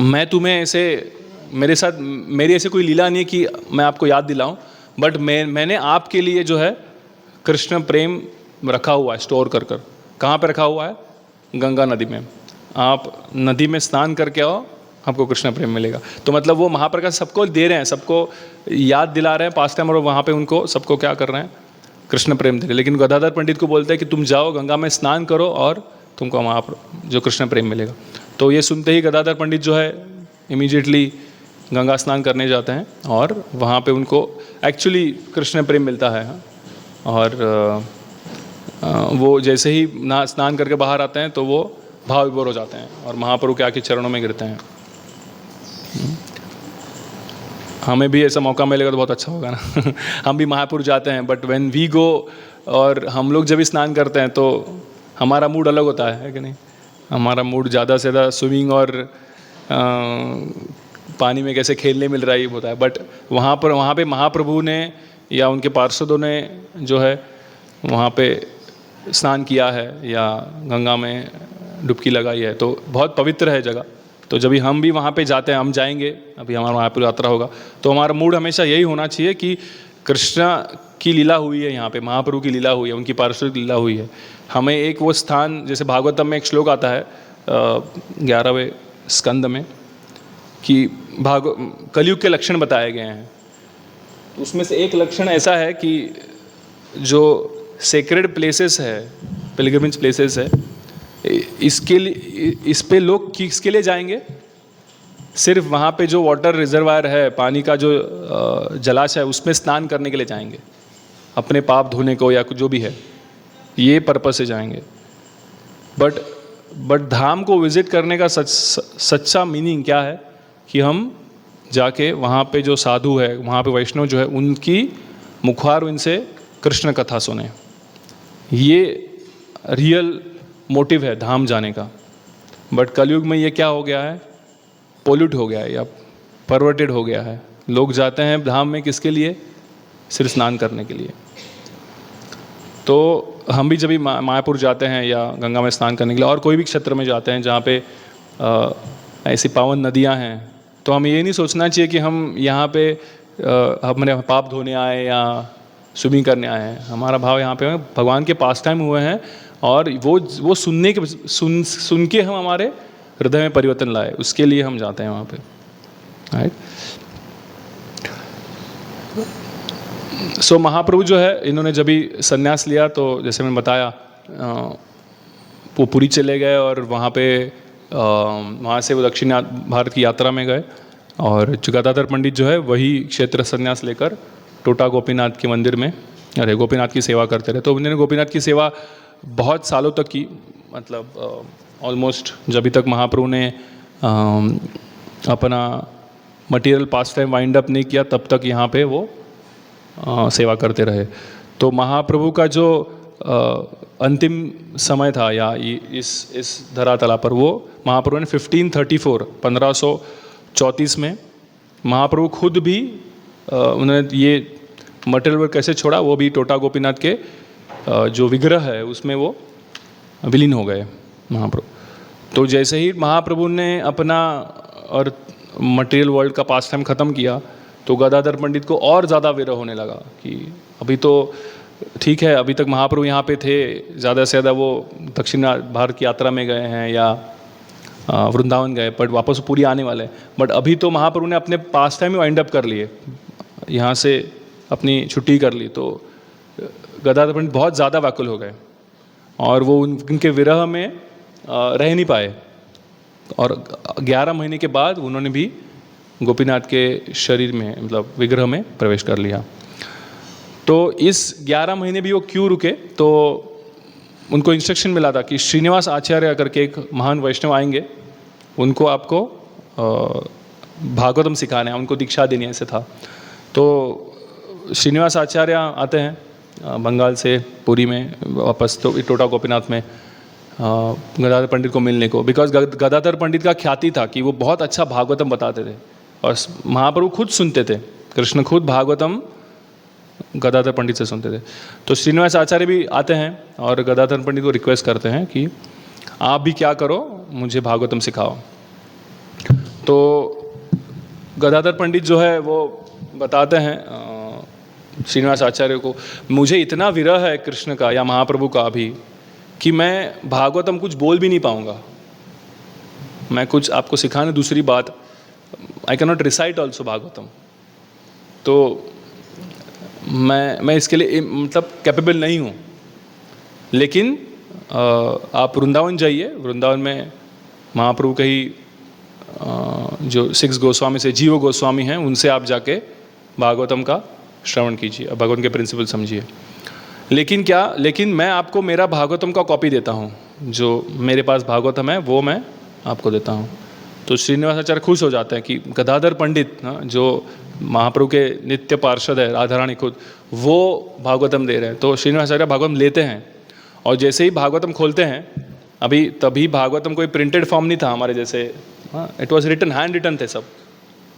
Speaker 1: मैं तुम्हें ऐसे, मेरे साथ मेरी ऐसे कोई लीला नहीं है कि मैं आपको याद दिलाऊं, बट मैंने आपके लिए जो है कृष्ण प्रेम रखा हुआ है, स्टोर कर कर। कहाँ पे रखा हुआ है? गंगा नदी में। आप नदी में स्नान करके आओ, आपको कृष्ण प्रेम मिलेगा। तो मतलब वो महाप्रकाश सबको दे रहे हैं, सबको याद दिला रहे हैं पास टाइम, और वहाँ पे उनको सबको क्या कर रहे हैं, कृष्ण प्रेम दे रहे हैं। लेकिन गदाधर पंडित को बोलते हैं कि तुम जाओ गंगा में स्नान करो और तुमको वहाँ जो कृष्ण प्रेम मिलेगा। तो ये सुनते ही गदाधर पंडित जो है इमीडिएटली गंगा स्नान करने जाते हैं और वहाँ पे उनको एक्चुअली कृष्ण प्रेम मिलता है। और वो जैसे ही स्नान करके बाहर आते हैं तो वो भाव विभोर हो जाते हैं और महाप्रभु के आके चरणों में गिरते हैं। हमें भी ऐसा मौका मिलेगा तो बहुत अच्छा होगा ना हम भी महापुर जाते हैं, बट व्हेन वी गो, और हम लोग जब स्नान करते हैं तो हमारा मूड अलग होता है कि नहीं? हमारा मूड ज़्यादा से ज़्यादा स्विमिंग और पानी में कैसे खेलने मिल रहा है ये होता है। बट वहाँ पे महाप्रभु ने या उनके पार्षदों ने जो है वहाँ पे स्नान किया है या गंगा में डुबकी लगाई है, तो बहुत पवित्र है जगह। तो जब भी हम भी वहाँ पे जाते हैं, हम जाएंगे, अभी हमारा मायापुर यात्रा होगा, तो हमारा मूड हमेशा यही होना चाहिए कि कृष्ण की लीला हुई है यहाँ पे, महाप्रभु की लीला हुई है, उनकी पार्षद लीला हुई है। हमें एक वो स्थान, जैसे भागवतम में एक श्लोक आता है 11वें स्कंद में कि कलयुग के लक्षण बताए गए हैं। उसमें से एक लक्षण ऐसा है कि जो सेक्रेड प्लेसेस है, पिलग्रिमेज प्लेसेस है, इसके लिए, इस पे लोग किसके लिए जाएंगे? सिर्फ वहाँ पे जो वाटर रिजर्वायर है, पानी का जो जलाशय है, उसमें स्नान करने के लिए जाएंगे, अपने पाप धोने को या जो भी है, ये पर्पस से जाएंगे। बट धाम को विजिट करने का सच्चा मीनिंग क्या है कि हम जाके वहाँ पे जो साधु है, वहाँ पे वैष्णव जो है, उनकी मुखार इनसे कृष्ण कथा सुने। ये रियल मोटिव है धाम जाने का। बट कलयुग में ये क्या हो गया है? पोल्यूट हो गया है या परवर्टेड हो गया है। लोग जाते हैं धाम में किसके लिए? सिर्फ स्नान करने के लिए। तो हम भी जब भी मायापुर जाते हैं या गंगा में स्नान करने के लिए और कोई भी क्षेत्र में जाते हैं जहाँ पे ऐसी पावन नदियाँ हैं, तो हम ये नहीं सोचना चाहिए कि हम यहाँ पे हमारे पाप धोने आए या स्विमिंग करने आए हैं। हमारा भाव यहाँ पे भगवान के पास टाइम हुए हैं और वो सुन के हम हमारे हृदय में परिवर्तन लाए, उसके लिए हम जाते हैं वहाँ पे, राइट। सो महाप्रभु जो है, इन्होंने जब भी संन्यास लिया तो जैसे मैंने बताया, वो पुरी चले गए और वहाँ पे वहाँ से वो दक्षिण भारत की यात्रा में गए। और गदाधर पंडित जो है वही क्षेत्र संन्यास लेकर टोटा गोपीनाथ के मंदिर में गोपीनाथ की सेवा करते रहे। तो उन्होंने गोपीनाथ की सेवा बहुत सालों तक की, मतलब ऑलमोस्ट जब तक महाप्रभु ने अपना मटेरियल पास टाइम वाइंड अप नहीं किया, तब तक यहाँ पे वो सेवा करते रहे। तो महाप्रभु का जो अंतिम समय था या इस धरातला पर, वो महाप्रभु ने 1534 में महाप्रभु खुद भी उन्होंने ये मटेरियल वर्क कैसे छोड़ा, वो भी टोटा गोपीनाथ के जो विग्रह है उसमें वो विलीन हो गए महाप्रभु। तो जैसे ही महाप्रभु ने अपना और मटेरियल वर्ल्ड का पास टाइम ख़त्म किया, तो गदाधर पंडित को और ज़्यादा विरह होने लगा कि अभी तो ठीक है, अभी तक महाप्रभु यहाँ पे थे, ज़्यादा से ज़्यादा वो दक्षिण भारत की यात्रा में गए हैं या वृंदावन गए, बट वापस पूरी आने वाले हैं। बट अभी तो महाप्रभु ने अपने पास टाइम ही वाइंड अप कर लिए, यहाँ से अपनी छुट्टी कर ली। तो गदाधर पंडित बहुत ज़्यादा व्याकुल हो गए और वो उनके विरह में रह नहीं पाए। और 11 महीने के बाद उन्होंने भी गोपीनाथ के शरीर में, मतलब विग्रह में प्रवेश कर लिया। तो इस 11 महीने भी वो क्यों रुके? तो उनको इंस्ट्रक्शन मिला था कि श्रीनिवास आचार्य करके एक महान वैष्णव आएंगे, उनको आपको भागवतम सिखाना है, उनको दीक्षा देनी है, ऐसे था। तो श्रीनिवास आचार्य आते हैं बंगाल से पुरी में वापस, तो टोटा गोपीनाथ में गदाधर पंडित को मिलने को, बिकॉज गदाधर पंडित का ख्याति था कि वो बहुत अच्छा भागवतम बताते थे और महाप्रभु खुद सुनते थे, कृष्ण खुद भागवतम गदाधर पंडित से सुनते थे। तो श्रीनिवास आचार्य भी आते हैं और गदाधर पंडित को रिक्वेस्ट करते हैं कि आप भी क्या करो, मुझे भागवतम सिखाओ। तो गदाधर पंडित जो है वो बताते हैं श्रीनिवास आचार्य को, मुझे इतना विरह है कृष्ण का या महाप्रभु का अभी कि मैं भागवतम कुछ बोल भी नहीं पाऊँगा, मैं कुछ आपको सिखाने। दूसरी बात, I can not recite also Bhagavatam, तो मैं इसके लिए मतलब कैपेबल नहीं हूँ। लेकिन आप वृंदावन जाइए, वृंदावन में महाप्रभु के ही जो 6 गोस्वामी से जीव गोस्वामी हैं, उनसे आप जाके भागवतम का श्रवण कीजिए, भगवान के प्रिंसिपल समझिए। लेकिन मैं आपको मेरा भागवतम का कॉपी देता हूँ, जो मेरे पास भागवतम है वो मैं आपको देता हूँ। तो श्रीनिवास आचार्य खुश हो जाते हैं कि गदाधर पंडित जो महाप्रभु के नित्य पार्षद है, राधा रानी खुद, वो भागवतम दे रहे हैं। तो श्रीनिवास आचार्य भागवतम लेते हैं और जैसे ही भागवतम खोलते हैं, तभी भागवतम कोई प्रिंटेड फॉर्म नहीं था हमारे जैसे, it was written, hand written थे सब,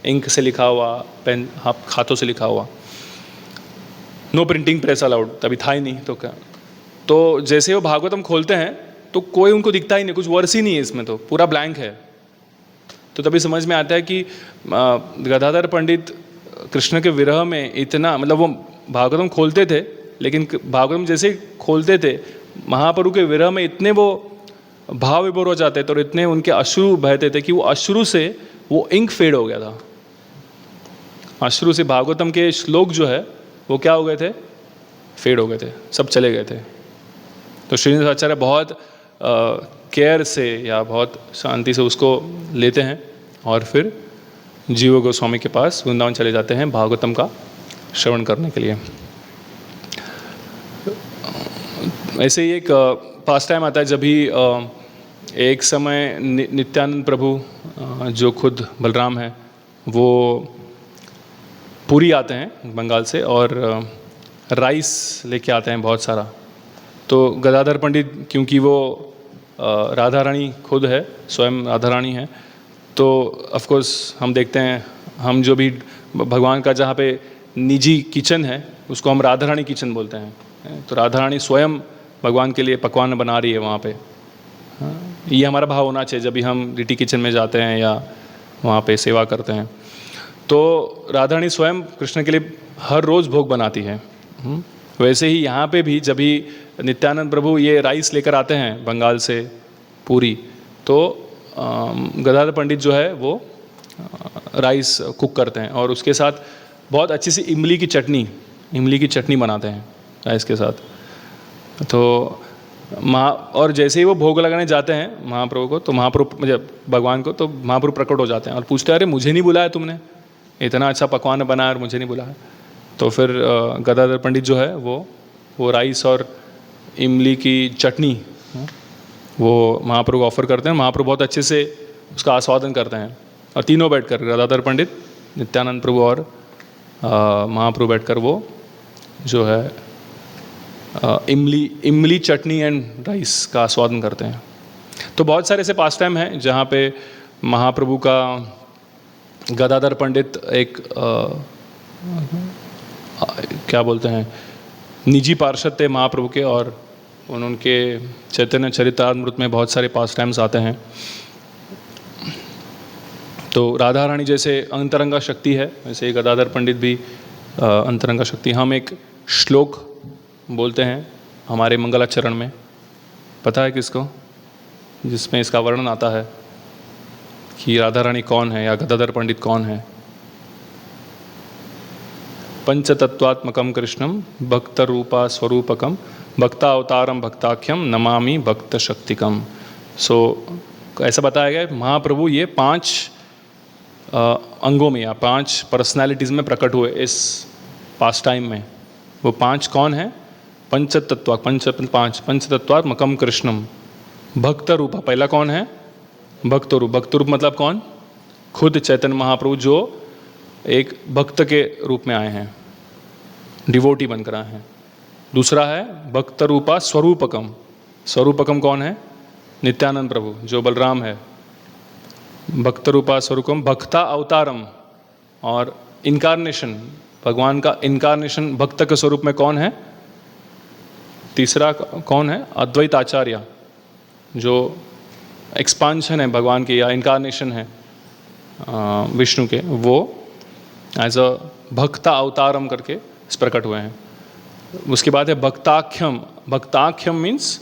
Speaker 1: इंक से लिखा हुआ, पेन हाथों से लिखा हुआ, नो प्रिंटिंग प्रेस अलाउड, तभी था ही नहीं। तो क्या, तो जैसे वो भागवतम खोलते हैं तो कोई उनको दिखता ही नहीं, कुछ वर्स ही नहीं है इसमें, तो पूरा ब्लैंक है। तो तभी समझ में आता है कि गदाधर पंडित कृष्ण के विरह में इतना, मतलब वो भागवतम खोलते थे, लेकिन भागवतम जैसे ही खोलते थे महाप्रभु के विरह में इतने वो भाव विभोर हो जाते थे और इतने उनके अश्रु बहते थे कि वो अश्रु से वो इंक फेड हो गया था। अश्रु से भागवतम के श्लोक जो है वो क्या हो गए थे, फेड हो गए थे, सब चले गए थे। तो श्रीनिवास आचार्य बहुत केयर से या बहुत शांति से उसको लेते हैं और फिर जीव गोस्वामी के पास वृंदावन चले जाते हैं भागवतम का श्रवण करने के लिए। ऐसे ही एक पास टाइम आता है जब भी एक समय नित्यानंद प्रभु जो खुद बलराम है वो पुरी आते हैं बंगाल से और राइस लेके आते हैं बहुत सारा। तो गदाधर पंडित क्योंकि वो राधा रानी खुद है, स्वयं राधा रानी है, तो ऑफ कोर्स हम देखते हैं हम जो भी भगवान का जहाँ पे निजी किचन है उसको हम राधा रानी किचन बोलते हैं। तो राधा रानी स्वयं भगवान के लिए पकवान बना रही है वहाँ पे। ये हमारा भाव होना चाहिए जब भी हम रिटी किचन में जाते हैं या वहाँ पे सेवा करते हैं। तो राधा रानी स्वयं कृष्ण के लिए हर रोज़ भोग बनाती है। वैसे ही यहाँ पे भी जब भी नित्यानंद प्रभु ये राइस लेकर आते हैं बंगाल से पूरी, तो गदाधर पंडित जो है वो राइस कुक करते हैं और उसके साथ बहुत अच्छी सी इमली की चटनी बनाते हैं राइस के साथ। तो और जैसे ही वो भोग लगाने जाते हैं महाप्रभु को, तो महाप्रभु जब भगवान को, तो महाप्रभु प्रकट हो जाते हैं और पूछते हैं अरे मुझे नहीं बुलाया तुमने, इतना अच्छा पकवान बनाया और मुझे नहीं बुलाया। तो फिर गदाधर पंडित जो है वो राइस और इमली की चटनी वो महाप्रभु को ऑफर करते हैं। महाप्रभु बहुत अच्छे से उसका आस्वादन करते हैं और तीनों बैठकर, गदाधर पंडित, नित्यानंद प्रभु और महाप्रभु बैठकर वो जो है इमली चटनी एंड राइस का आस्वादन करते हैं। तो बहुत सारे ऐसे पास टाइम हैं जहाँ पे महाप्रभु का गदाधर पंडित एक क्या बोलते हैं निजी पार्षद थे महाप्रभु के, और उनके चैतन्य चरितामृत में बहुत सारे पास टाइम्स आते हैं। तो राधा रानी जैसे अंतरंगा शक्ति है, वैसे ही गदाधर पंडित भी अंतरंगा शक्ति। हम एक श्लोक बोलते हैं हमारे मंगलाचरण में, पता है किसको, जिसमें इसका वर्णन आता है कि राधा रानी कौन है या गदाधर पंडित कौन है। पंचतत्वात्मकम कृष्णम भक्त रूपा स्वरूपकम भक्तावतारम भक्ताख्यम नमामि भक्त शक्तिकम। सो ऐसा बताया गया महाप्रभु ये 5 अंगों में या 5 पर्सनालिटीज़ में प्रकट हुए इस पास टाइम में। वो 5 कौन है? पंचतत्वात्मकम कृष्णम भक्त रूपा, पहला कौन है? भक्त रूप। भक्त रूप मतलब कौन? खुद चैतन्य महाप्रभु जो एक भक्त के रूप में आए हैं, डिवोटी बनकर आए हैं। दूसरा है भक्त रूपा स्वरूपकम। स्वरूपकम कौन है? नित्यानंद प्रभु जो बलराम है। भक्त रूपा स्वरूपकम भक्ता अवतारम, और इनकारनेशन, भगवान का इनकारनेशन भक्त के स्वरूप में कौन है? तीसरा कौन है? अद्वैत आचार्य जो एक्सपांशन है भगवान के या इनकारनेशन है विष्णु के, वो एज अ भक्ता अवतारम करके प्रकट हुए हैं। उसके बाद है भक्ताख्यम। भक्ताख्यम मीन्स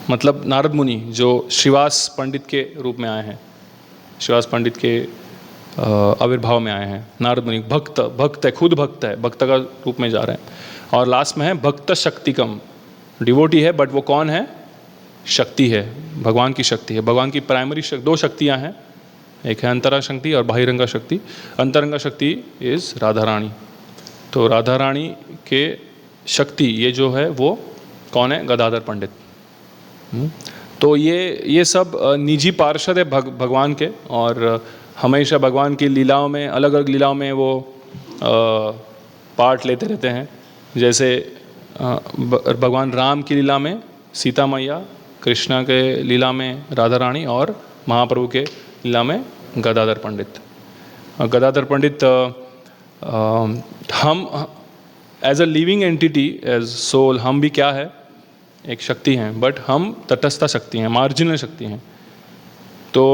Speaker 1: मतलब नारद मुनि जो श्रीवास पंडित के रूप में आए हैं, श्रीवास पंडित के आविर्भाव में आए हैं नारद मुनि। भक्त है, खुद भक्त है, भक्त का रूप में जा रहे हैं। और लास्ट में है भक्त शक्तिकम, डिवोटी है बट वो कौन है? शक्ति है, भगवान की शक्ति है। भगवान की प्राइमरी 2 शक्तियाँ हैं, एक है अंतरंगा शक्ति और बहिरंगा शक्ति। अंतरंगा शक्ति इज़ राधा रानी। तो राधा रानी के शक्ति ये जो है वो कौन है? गदाधर पंडित। तो ये सब निजी पार्षद है भगवान के, और हमेशा भगवान की लीलाओं में, अलग अलग लीलाओं में वो पार्ट लेते रहते हैं। जैसे भगवान राम की लीला में सीता मैया, कृष्णा के लीला में राधा रानी, और महाप्रभु के लीला में गदाधर पंडित। गदाधर पंडित हम as a living entity, as soul, हम भी क्या है? एक शक्ति हैं, बट हम तटस्थ शक्ति हैं, मार्जिनल शक्ति हैं। तो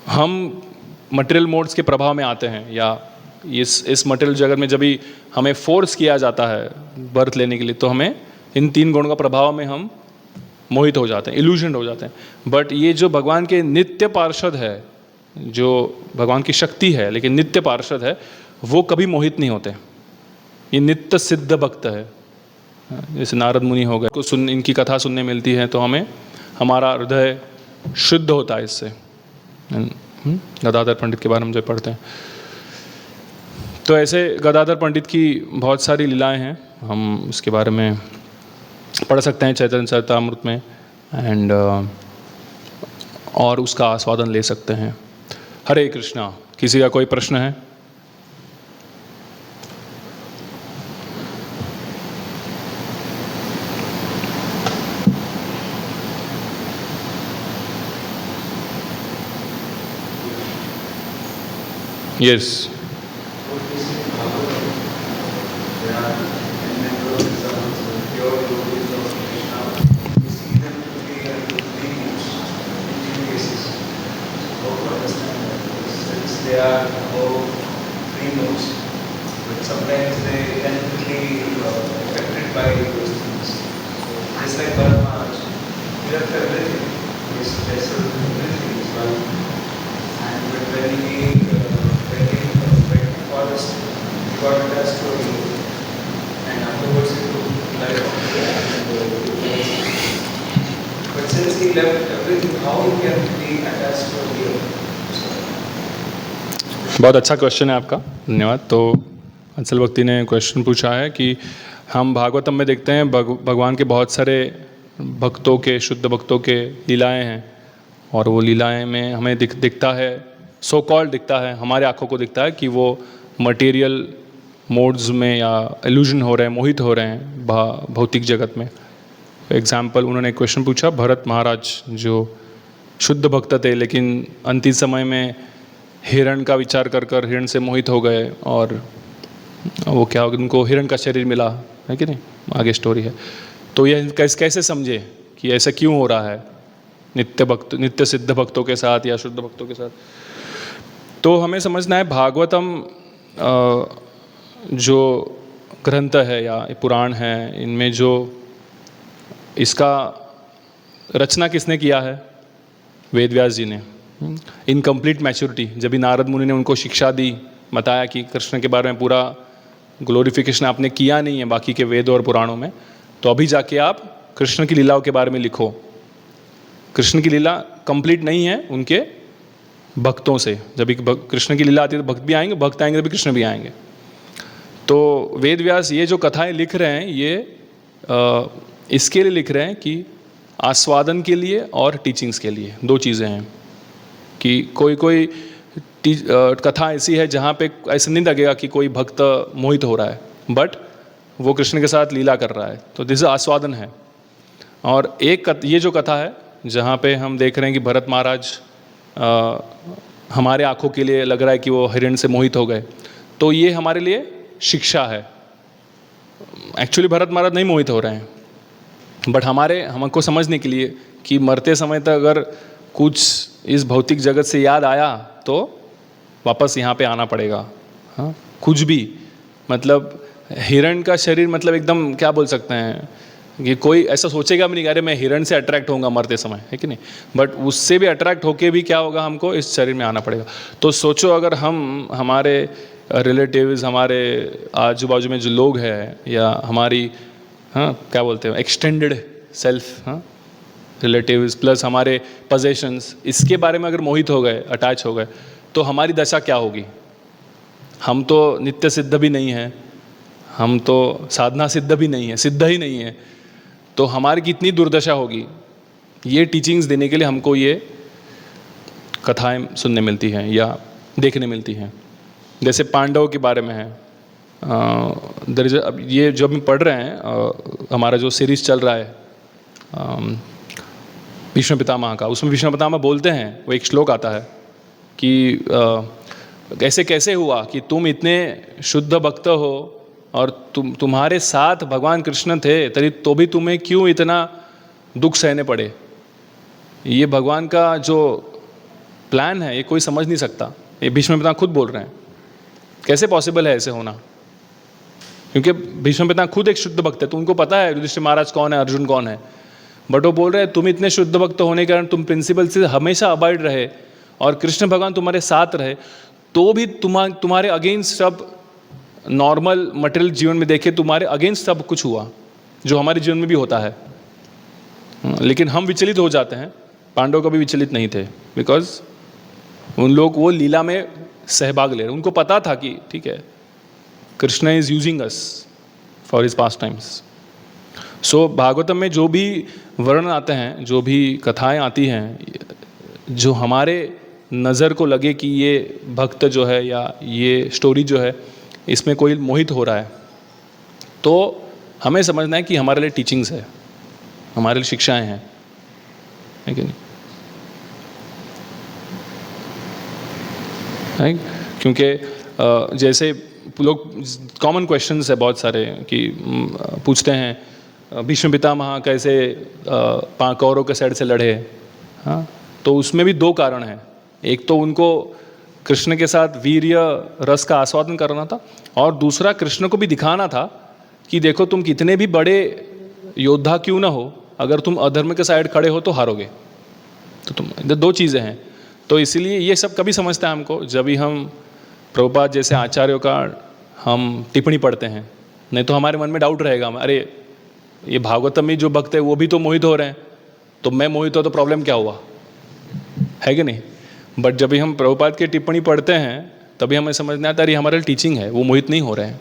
Speaker 1: हम मटेरियल मोड्स के प्रभाव में आते हैं, या इस मटेरियल जगत में जब भी हमें फोर्स किया जाता है बर्थ लेने के लिए, तो हमें इन 3 गुणों का प्रभाव में हम मोहित हो जाते हैं, इल्यूजन हो जाते हैं। बट ये जो भगवान के नित्य पार्षद है, जो भगवान की शक्ति है लेकिन नित्य पार्षद है, वो कभी मोहित नहीं होते। ये नित्य सिद्ध भक्त है। जैसे नारद मुनि हो गए, को इनकी कथा सुनने मिलती है तो हमें हमारा हृदय शुद्ध होता है इससे। गदाधर पंडित के बारे में जो पढ़ते हैं, तो ऐसे गदाधर पंडित की बहुत सारी लीलाएं हैं, हम इसके बारे में पढ़ सकते हैं चैतन्य चरितामृत में, एंड और उसका आस्वादन ले सकते हैं। हरे कृष्णा। किसी का कोई प्रश्न है? Yes.
Speaker 2: They are above 3 notes, but sometimes they can be affected by those things. So just like Bharat Maharaj, he left everything, his vessel, everything is well. And but when he went to the forest, he got attached to a deer, and afterwards he took life of the But since he left everything, how he can be attached to a deer?
Speaker 1: बहुत अच्छा question है आपका, धन्यवाद। तो अंचल भक्ति ने question पूछा है कि हम भागवतम में देखते हैं भगवान के बहुत सारे भक्तों के, शुद्ध भक्तों के लीलाएं हैं, और वो लीलाएं में हमें दिखता है, सो कॉल्ड दिखता है, हमारे आँखों को दिखता है कि वो मटेरियल मोड्स में या इल्यूजन हो रहे हैं, मोहित हो रहे हैं भौतिक जगत में। एग्जाम्पल उन्होंने क्वेश्चन पूछा, भरत महाराज जो शुद्ध भक्त थे लेकिन अंतिम समय में हिरण का विचार कर कर हिरण से मोहित हो गए, और वो क्या हो गया, उनको हिरण का शरीर मिला है कि नहीं, आगे स्टोरी है। तो यह कैसे समझे कि ऐसा क्यों हो रहा है नित्य सिद्ध भक्तों के साथ या शुद्ध भक्तों के साथ? तो हमें समझना है भागवतम जो ग्रंथ है या पुराण है, इनमें जो इसका रचना किसने किया है? वेद व्यास जी ने। इनकम्प्लीट मैच्योरिटी, जब भी नारद मुनि ने उनको शिक्षा दी, बताया कि कृष्ण के बारे में पूरा ग्लोरिफिकेशन आपने किया नहीं है बाकी के वेदों और पुराणों में, तो अभी जाके आप कृष्ण की लीलाओं के बारे में लिखो। कृष्ण की लीला कंप्लीट नहीं है उनके भक्तों से। जब भी कृष्ण की लीला आती है तो भक्त भी आएंगे, भक्त आएंगे तभी कृष्ण भी आएंगे। तो वेद व्यास ये जो कथाएं लिख रहे हैं, ये इसके लिए लिख रहे हैं कि आस्वादन के लिए और टीचिंग्स के लिए। 2 चीज़ें हैं कि कोई कथा ऐसी है जहाँ पे ऐसा नहीं लगेगा कि कोई भक्त मोहित हो रहा है, बट वो कृष्ण के साथ लीला कर रहा है, तो दिस आस्वादन है। और एक ये जो कथा है जहाँ पे हम देख रहे हैं कि भरत महाराज हमारे आँखों के लिए लग रहा है कि वो हिरण से मोहित हो गए, तो ये हमारे लिए शिक्षा है। एक्चुअली भरत महाराज नहीं मोहित हो रहे हैं, बट हमको समझने के लिए कि मरते समय तक अगर कुछ इस भौतिक जगत से याद आया तो वापस यहाँ पे आना पड़ेगा। हाँ, कुछ भी मतलब हिरण का शरीर, मतलब एकदम क्या बोल सकते हैं कि कोई ऐसा सोचेगा भी नहीं अरे मैं हिरण से अट्रैक्ट होऊंगा मरते समय, है कि नहीं, बट उससे भी अट्रैक्ट होके भी क्या होगा, हमको इस शरीर में आना पड़ेगा। तो सोचो अगर हमारे रिलेटिव्स, हमारे आजू बाजू में जो लोग हैं, या हमारी क्या बोलते हैं एक्सटेंडेड सेल्फ, रिलेटिव्स प्लस हमारे पोजेशंस, इसके बारे में अगर मोहित हो गए, अटैच हो गए, तो हमारी दशा क्या होगी? हम तो नित्य सिद्ध भी नहीं है, हम तो साधना सिद्ध भी नहीं है, सिद्ध ही नहीं है, तो हमारी कितनी दुर्दशा होगी। ये टीचिंग्स देने के लिए हमको ये कथाएं सुनने मिलती हैं या देखने मिलती हैं। जैसे पांडवों के बारे में है, अब ये जो हम पढ़ रहे हैं, हमारा जो सीरीज चल रहा है भीष्म पितामह का, उसमें भीष्म पितामह बोलते हैं, वो एक श्लोक आता है कि ऐसे कैसे हुआ कि तुम इतने शुद्ध भक्त हो और तुम्हारे साथ भगवान कृष्ण थे, तरी तो भी तुम्हें क्यों इतना दुख सहने पड़े? ये भगवान का जो प्लान है, ये कोई समझ नहीं सकता। ये भीष्म पितामह खुद बोल रहे हैं, कैसे पॉसिबल है ऐसे होना? क्योंकि भीष्म पितामह खुद एक शुद्ध भक्त है, तो उनको पता है युधिष्ठिर महाराज कौन है, अर्जुन कौन है। बट वो बोल रहे हैं तुम इतने शुद्ध भक्त होने के कारण, तुम प्रिंसिपल से हमेशा अबाइड रहे और कृष्ण भगवान तुम्हारे साथ रहे, तो भी तुम्हारे अगेंस्ट सब नॉर्मल मटेरियल जीवन में देखे, तुम्हारे अगेंस्ट सब कुछ हुआ जो हमारे जीवन में भी होता है। लेकिन हम विचलित हो जाते हैं, पांडव कभी विचलित नहीं थे, बिकॉज उन लोग वो लीला में सहभाग ले रहे, उनको पता था कि ठीक है Krishna is using us for his pastimes. So Bhagavatam में जो भी वर्णन आते हैं, जो भी कथाएं आती हैं, जो हमारे नज़र को लगे कि ये भक्त जो है या ये स्टोरी जो है इसमें कोई मोहित हो रहा है, तो हमें समझना है कि हमारे लिए टीचिंग्स है, हमारे लिए शिक्षाएं हैं, है कि नहीं? क्योंकि जैसे लोग कॉमन क्वेश्चंस है बहुत सारे कि पूछते हैं भीष्म पितामह कैसे कौरवों के साइड से लड़े। हाँ, तो उसमें भी दो कारण हैं। एक तो उनको कृष्ण के साथ वीर्य रस का आस्वादन करना था, और दूसरा कृष्ण को भी दिखाना था कि देखो तुम कितने भी बड़े योद्धा क्यों ना हो, अगर तुम अधर्म के साइड खड़े हो तो हारोगे। तो तुम दो चीज़ें हैं। तो इसीलिए ये सब कभी समझते हैं हमको जब भी हम प्रभुपाद जैसे आचार्यों का हम टिप्पणी पढ़ते हैं, नहीं तो हमारे मन में डाउट रहेगा, अरे ये भागवतम में जो भक्त है वो भी तो मोहित हो रहे हैं, तो मैं मोहित हो तो प्रॉब्लम क्या हुआ, है कि नहीं? बट जब भी हम प्रभुपाद की टिप्पणी पढ़ते हैं तभी हमें समझना आता है ये हमारे टीचिंग है, वो मोहित नहीं हो रहे हैं।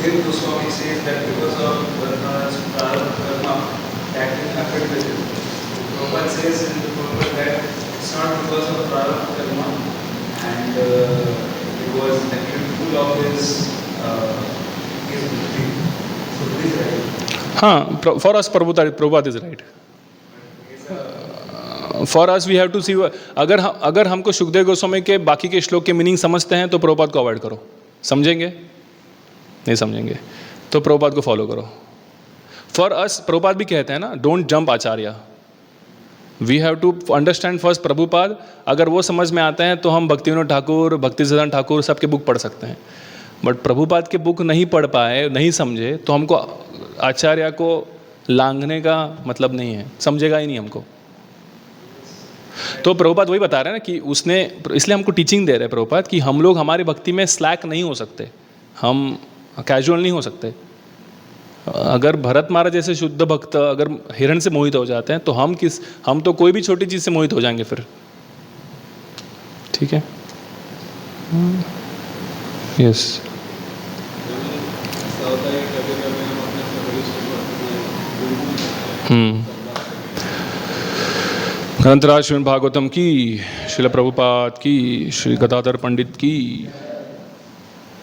Speaker 2: Sukhdev Goswami says that because of Bharatana's prarabdha karma, that will happen with him. Prabhupada says in the Prabhupada that it's not because of prarabdha karma, and it was actually full of his buddhi. So this is right.
Speaker 1: हाँ, for us Prabhupada is right. For us we have to see, अगर हमको सुखदेव गोस्वामी के बाकी के श्लोक के meaning समझते हैं तो प्रभुपाद को अवॉइड करो। समझेंगे? नहीं समझेंगे तो प्रभुपाद को फॉलो करो। फॉर अस प्रभुपाद भी कहते हैं ना, don't jump Acharya, we have to understand first Prabhupada. अगर वो समझ में आते हैं तो हम भक्तिविनोद ठाकुर, भक्ति सिद्धांत ठाकुर सबके बुक पढ़ सकते हैं। बट प्रभुपाद के बुक नहीं पढ़ पाए, नहीं समझे, तो हमको आचार्य को लांघने का मतलब नहीं है, समझेगा ही नहीं हमको। तो प्रभुपाद वही बता रहे हैं ना कि उसने, इसलिए हमको टीचिंग दे रहे हैं प्रभुपाद कि हम लोग हमारी भक्ति में स्लैक नहीं हो सकते, हम कैजुअल नहीं हो सकते। अगर भरत महाराज जैसे शुद्ध भक्त अगर हिरण से मोहित हो जाते हैं तो हम तो कोई भी छोटी चीज़ से मोहित हो जाएंगे फिर। ठीक है, यस। ग्रंथराज श्रीमद् भागवतम की, श्रील प्रभुपाद की, श्री गदाधर पंडित की।